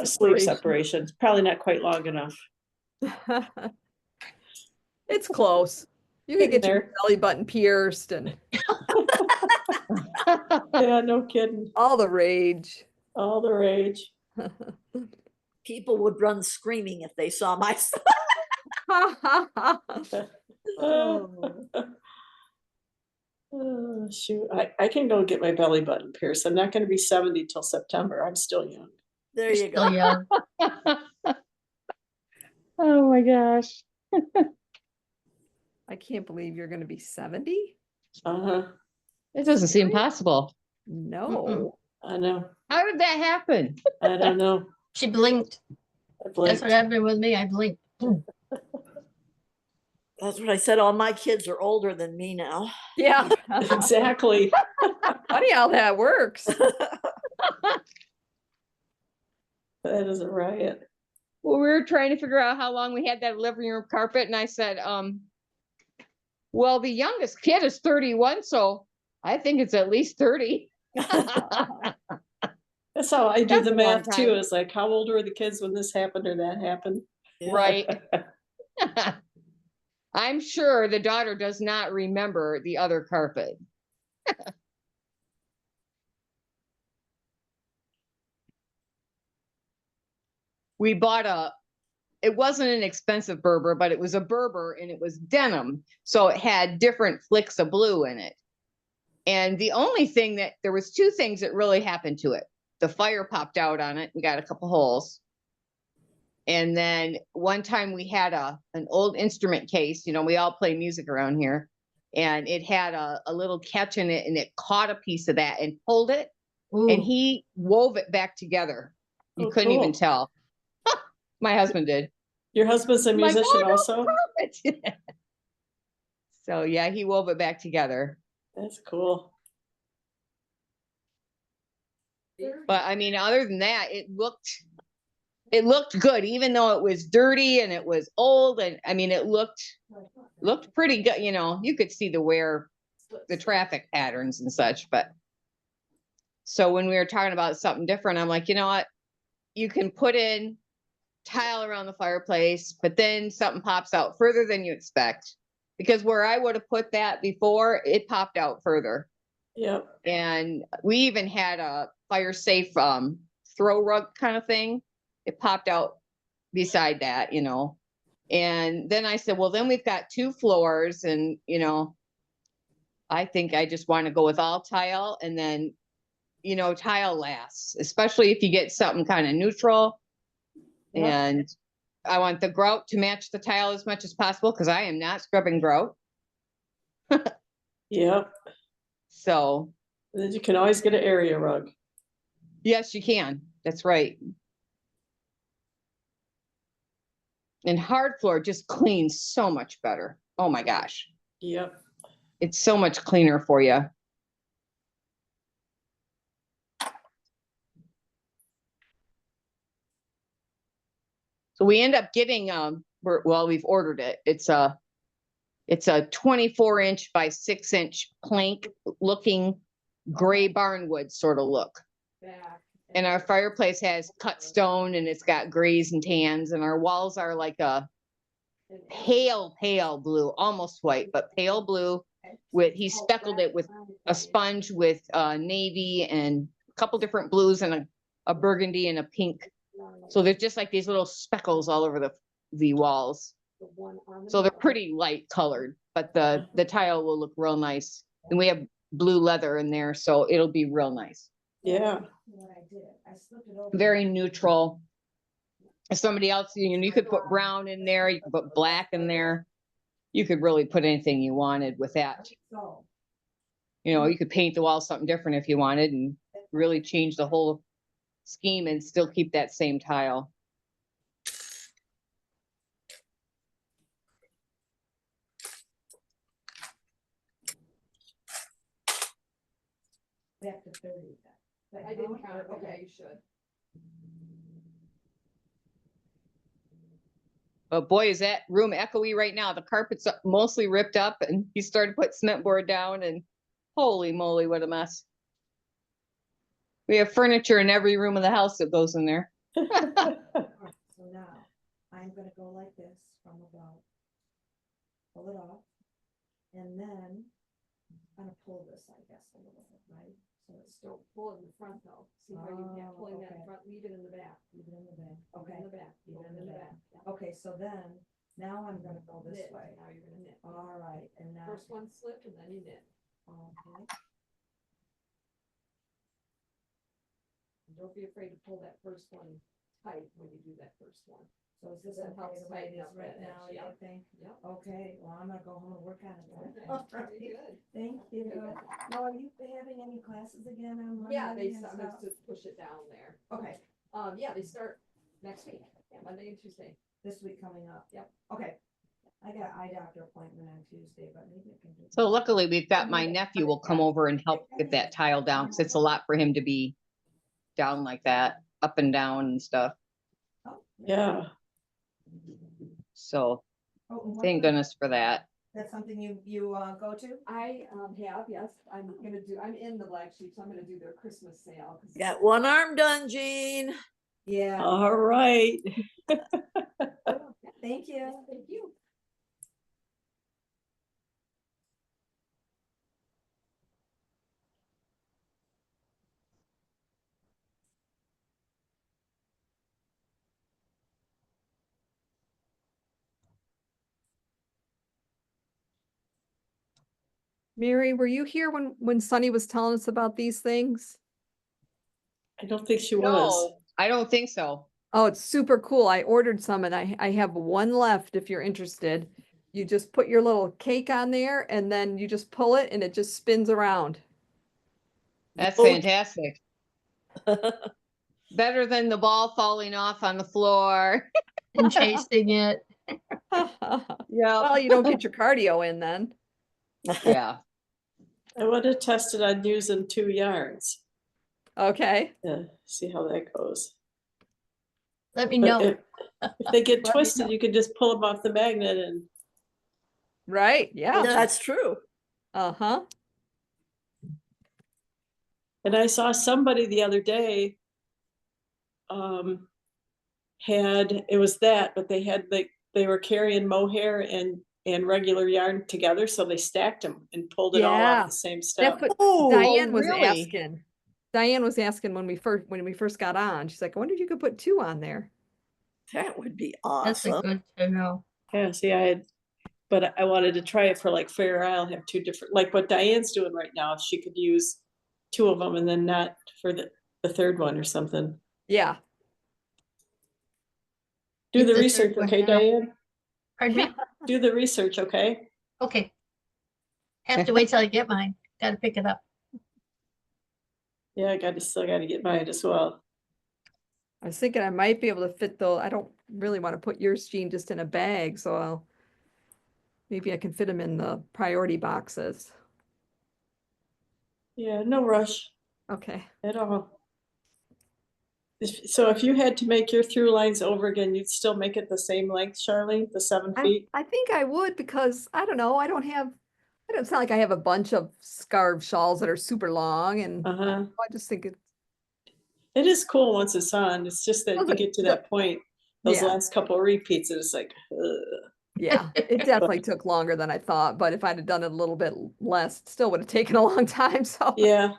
sleep Separation. separation. It's probably not quite long enough. It's close. You can Getting get your there. belly button pierced and Yeah, no kidding. all the rage. All the rage. People would run screaming if they saw my son. Oh. Oh, shoot, I can go get my belly button pierced. I'm not gonna be 70 till September. I'm still young. There you Still go. young. Oh my gosh. I can't believe you're going to be 70. Uh-huh, It doesn't seem possible. No. I know. How did that happen? I don't know. She blinked. I That's blinked. what happened with me. I blinked. That's what I said. All my kids are older than me now. Yeah. Exactly. Funny how that works. That is a riot. Well, we were trying to figure out how long we had that living room carpet, and I said, well, the youngest kid is 31, so I think it's at least 30. That's how I do That's the a long math too. time. It's like, how old were the kids when this happened or that happened? Right. I'm sure the daughter does not remember the other carpet. We bought it wasn't an expensive Berber, but it was a Berber and it was denim. So it had different flicks of blue in it. And the only thing there was two things that really happened to it. The fire popped out on it and got a couple holes. And then one time we had an old instrument case, you know, we all play music around here, and it had a little catch in it, and it caught a piece of that and pulled it, and he wove it back together. You Oh, couldn't even cool. tell. My husband did. Your husband's a I'm like, musician "Oh, no, also? perfect." So yeah, he wove it back together. That's cool. But I mean, other than that, it looked good, even though it was dirty and it was old. And I mean, it looked pretty good. You know, you could see the traffic patterns and such. But so when we were talking about something different, I'm like, you know what? You can put in tile around the fireplace, but then something pops out further than you expect. Because where I would have put that before, it popped out further. Yep. And we even had a fire safe throw rug kind of thing. It popped out beside that, you know. And then I said, well, then we've got 2 floors, and you know, I think I just want to go with all tile. And then, you know, tile lasts, especially if you get something kind of neutral. Yep. And I want the grout to match the tile as much as possible, because I am not scrubbing grout. Yep. So Then you can always get an area rug. yes, you can. That's right. And hard floor just cleans so much better. Oh my gosh. Yep. It's so much cleaner for you. So we end up getting, well, we've ordered it. It's a 24-inch by 6-inch plank looking gray barnwood sort of look. And our fireplace has cut stone, and it's got grays and tans, and our walls are like a pale blue, almost white, but pale blue. He speckled it with a sponge with navy and a couple different blues and a burgundy and a pink. So there's just like these little speckles all over the walls. So they're pretty light colored, but the tile will look real nice. And we have blue leather in there, so it'll be real nice. Yeah. Very neutral. If somebody else, you know, you could put brown in there, you could put black in there. You could really put anything you wanted with that. You know, you could paint the wall something different if you wanted, and really change the whole scheme and still keep that same tile. Back to 30. I didn't count it. Okay, you should. But boy, is that room echoey right now. The carpet's mostly ripped up, and he started putting cement board down, and holy moly, what a mess. We have furniture in every room of the house that goes in there. So now I'm gonna go like this from above. Pull it off. And then I'm gonna pull this, I guess, a little bit, right? So it's still pulling the front though. See how you can't pulling that front, leave it in the back. Leave it in the back. Okay. In the back. Leave it in the back. Okay, so then, now I'm gonna go this way. Now you're gonna knit. All right, and now. First one slip and then you knit. Okay. Don't be afraid to pull that first one tight when you do that first one. So is this helps tighten up right now, you think? Yep. Okay, well, I'm gonna go home and work on it. Then. All right. Good. Thank you. Now, are you having any classes again on Monday? Yeah, they just push it down there. Okay. Yeah, they start next week. Yeah, Monday and Tuesday. This week coming up. Yep. Okay. I got an eye doctor appointment on Tuesday, but maybe I can do. So luckily we've got my nephew will come over and help get that tile down, because it's a lot for him to be down like that. up and down and stuff. Yeah. So Oh, and what thank the- goodness for that. That's something you go to? I have, yes, I'm in the Black Sheep, so I'm gonna do their Christmas sale. 'cause Got one arm done, Jean. Yeah. All right. Thank you. Thank you. Mary, were you here when Sunny was telling us about these things? I don't think she was. No, I don't think so. Oh, it's super cool. I ordered some and I have one left if you're interested. You just put your little cake on there and then you just pull it and it just spins around. That's Oh. fantastic. Better than the ball falling off on the floor. And chasing it. Yeah. Well, you don't get your cardio in then. Yeah. I would have tested on using 2 yarns. Okay. See how that goes. Let me But know. if they get Let me twisted, know. you can just pull them off the magnet and Right. Yeah. That's true. Uh-huh. And I saw somebody the other day, it was that, but they were carrying mohair and regular yarn together, so they stacked them and pulled it all Yeah. off the same stuff. That's what Oh, Diane was really? asking. Diane was asking when we first got on. She's like, I wonder if you could put 2 on there. that would be That's a awesome. good to know. Yeah, see, but I wanted to try it for like Fair Isle, have 2 different, like what Diane's doing right now, if she could use 2 of them and then not for the third one or something. Yeah. Do Keep the the third research, one okay, out. Diane? Pardon me? Do the research, okay? Okay. Have to wait till I get mine. Gotta pick it up. Yeah, still gotta get mine as well. I was thinking I might be able to fit I don't really want to put yours, Jean, just in a bag, so maybe I can fit them in the priority boxes. Yeah, no rush Okay. at all. So if you had to make your through lines over again, you'd still make it the same length, Charlene, the 7 feet? I think I would because I don't know, I don't sound like I have a bunch of scarf shawls that are super long and Uh-huh. I just think It is cool once it's on. It's just that Well, you get to that point, those yeah. last couple of repeats, it's like, ugh. yeah, it definitely took longer than I thought, but if I'd have done it a little bit less, it still would have taken a long time, so. Yeah.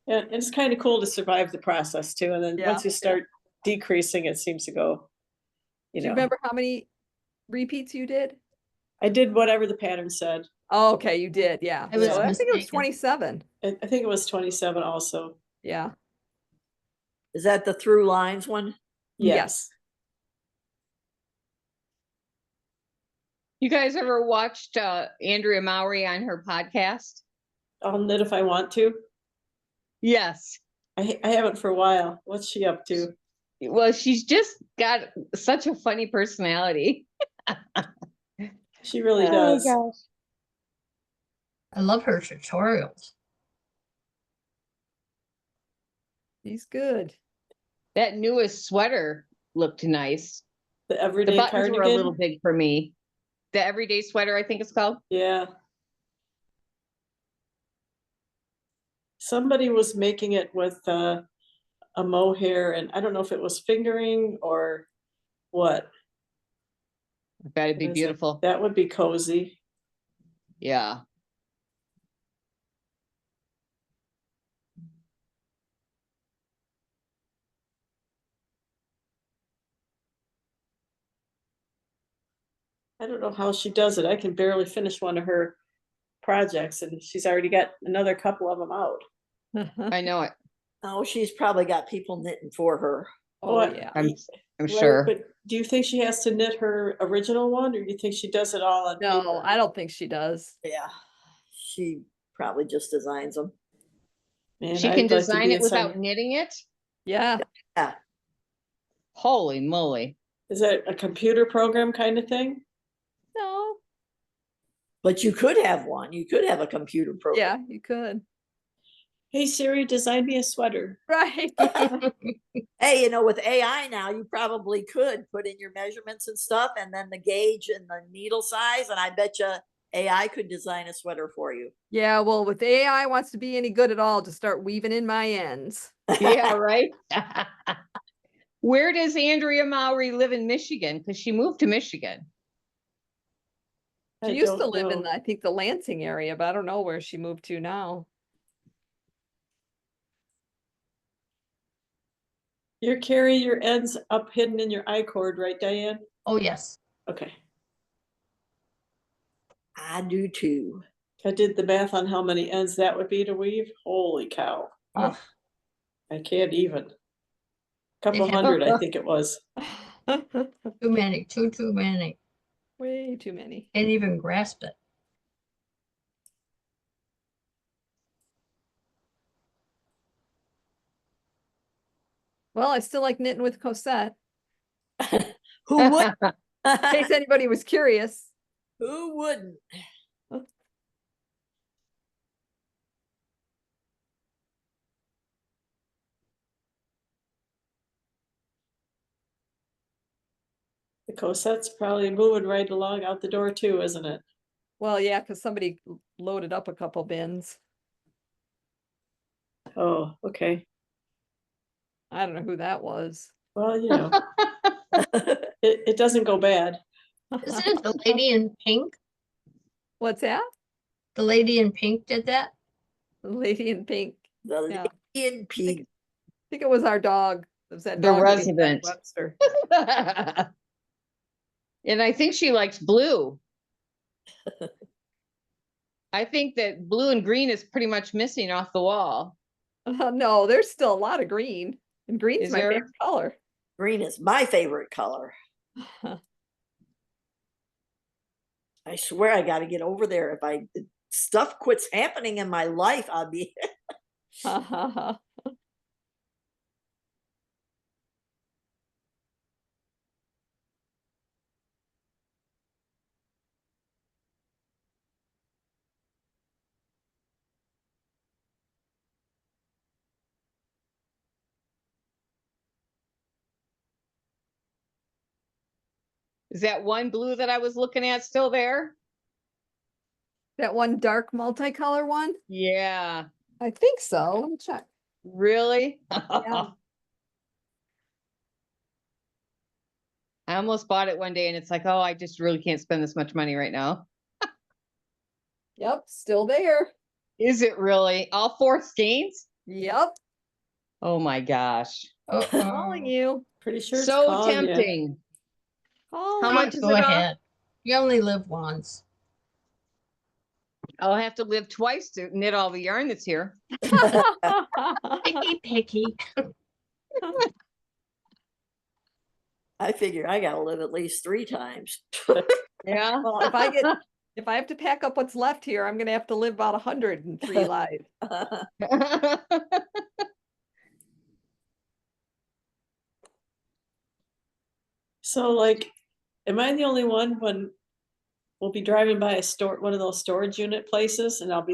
Yeah, and it's kind of cool to survive the process too. And then Yeah, once you start decreasing, it seems to go, Do you remember how many repeats you did? I did whatever the pattern said. Oh, okay, you did, yeah. I was So I think it was mistaken. 27. I think it was 27 also. Yeah. Is that the Thru Lines one? Yes. You guys ever watched Andrea Mowry on her podcast? I'll knit if I want to. Yes. I haven't for a while. What's she up to? Well, she's just got such a funny personality. She really Oh, does. gosh. I love her tutorials. He's good. That newest sweater looked nice. The The everyday buttons cardigan. were a little big for me. The everyday sweater, I think it's called. Yeah. Somebody was making it with a mohair, and I don't know if it was fingering or what. That'd be I was like, beautiful. that would be cozy. Yeah. I don't know how she does it. I can barely finish one of her projects, and she's already got another couple of them out. I know it. Oh, she's probably got people knitting for her. Oh, What? yeah. I'm Right, sure. But do you think she has to knit her original one, or do you think she does it all on No, paper? I don't think she does. Yeah. She probably just designs them. Man, She I'd can like to design be it without inside- knitting it. Yeah. Yeah. Holy moly. Is that a computer program kind of thing? No. But you could have one. You could have a computer program. Yeah, you could. Hey Siri, design me a sweater. Right. Hey, with AI now, you probably could put in your measurements and stuff, and then the gauge and the needle size, and I bet you AI could design a sweater for you. Yeah, well, with AI wants to be any good at all, to start weaving in my ends. Yeah, right. Where does Andrea Mowry live in Michigan? Because she moved to Michigan. She I used to don't live in, know. I think, the Lansing area, but I don't know where she moved to now. You carry your ends up hidden in your I cord, right, Diane? Oh, yes. Okay. I do too. I did the math on how many ends that would be to weave. Holy cow. Ugh. I can't even. Couple It had- hundred, I think it was. Too many, too many. Way too many. Can't even grasp it. Well, I still like knitting with Cosette, Who would? in case anybody was curious. Who wouldn't? The Cosette's probably moving right along out the door too, isn't it? Well, yeah, because somebody loaded up a couple bins. Oh, okay. I don't know who that was. Well, it doesn't go bad. Isn't it the lady in pink? What's that? The lady in pink did that? The lady in pink. The Yeah. Indian pig. I think it was our dog. It was that The dog that we had, resident. Webster. And I think she likes blue. I think that blue and green is pretty much missing off the wall. No, there's still a lot of green. And green's Is my there? favorite color. Green is my favorite color. I swear I got to get over there. If stuff quits happening in my life, I'll be. Is that one blue that I was looking at still there? That one dark multicolor one? Yeah. I think so. Let me check. Really? Yeah. I almost bought it one day and it's like, oh, I just really can't spend this much money right now. Yep, still there. Is it really? All 4 skeins? Yep, Oh my gosh. calling you. Pretty sure it's So calling you. tempting. Calling How much is Go it ahead. You only live once. I'll have to live twice to knit all the yarn that's here. Picky. I figure I got to live at least 3 times. Yeah. Well, if I have to pack up what's left here, I'm gonna have to live about 103 lives. So like, am I the only one when we'll be driving by one of those storage unit places and I'll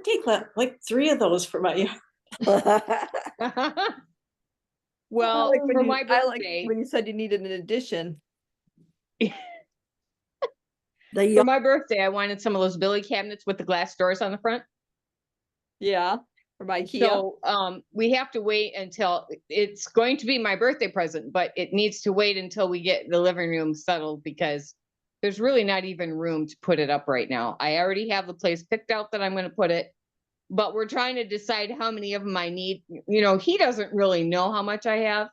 take like 3 of those for my yard. Well, Like when for you- my I like birthday, when you said you needed an addition. for my birthday, I wanted some of those Billy cabinets with the glass doors on the front. Yeah, for my IKEA. So we have to wait until it's going to be my birthday present, but it needs to wait until we get the living room settled because there's really not even room to put it up right now. I already have the place picked out that I'm going to put it, but we're trying to decide how many of them I need. He doesn't really know how much I have.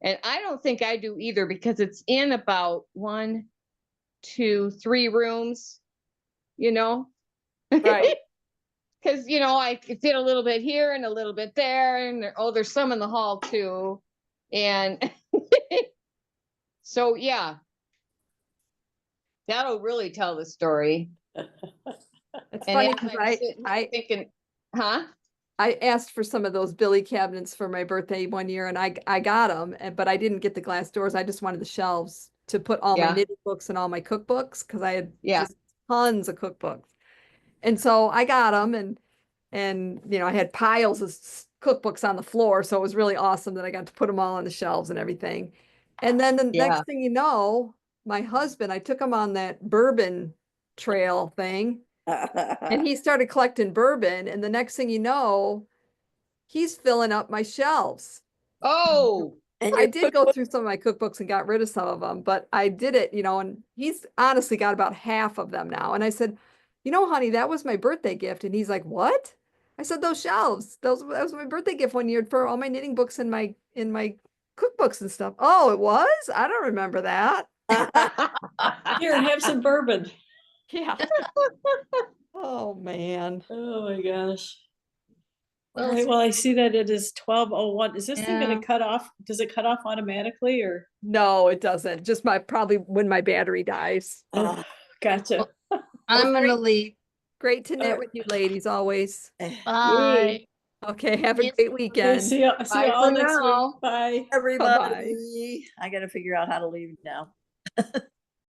And I don't think I do either because it's in about 1, 2, 3 rooms, Right. Because, I could fit a little bit here and a little bit there. And there's some in the hall too. And so, yeah, that'll really tell the story. It's And funny as because I'm sitting here thinking, huh? I asked for some of those Billy cabinets for my birthday one year and I got them, but I didn't get the glass doors. I just wanted the shelves to put all my Yeah. knitting books and all my cookbooks because I had Yeah. just tons of cookbooks. And so I got them and And, I had piles of cookbooks on the floor. So it was really awesome that I got to put them all on the shelves and everything. And then the Yeah. next thing you know, my husband, I took him on that bourbon trail thing and he started collecting bourbon. And the next thing you know, he's filling up my shelves. Oh, And I your did go through some of my cookbooks and got rid of some of them, but I did it, and he's honestly got about half of them now. And I said, honey, that was my birthday gift. And he's like, what? I said, those shelves, that was my birthday gift one year for all my knitting books and my cookbooks and stuff. Oh, it was? I don't remember that. Here, have some bourbon. Yeah. Oh man. Oh my gosh. All Well, right, well, I see that it is 12:01. Is this thing Yeah. gonna cut off? Does it cut off automatically or? No, it doesn't. Just probably when my battery dies. Oh, gotcha. I'm great. gonna leave. Great to knit right. with you ladies always. Bye. Okay, have a Yes. great Okay, weekend. see you Bye all for next week. now. Bye. Everybody, I got to figure out how to leave now.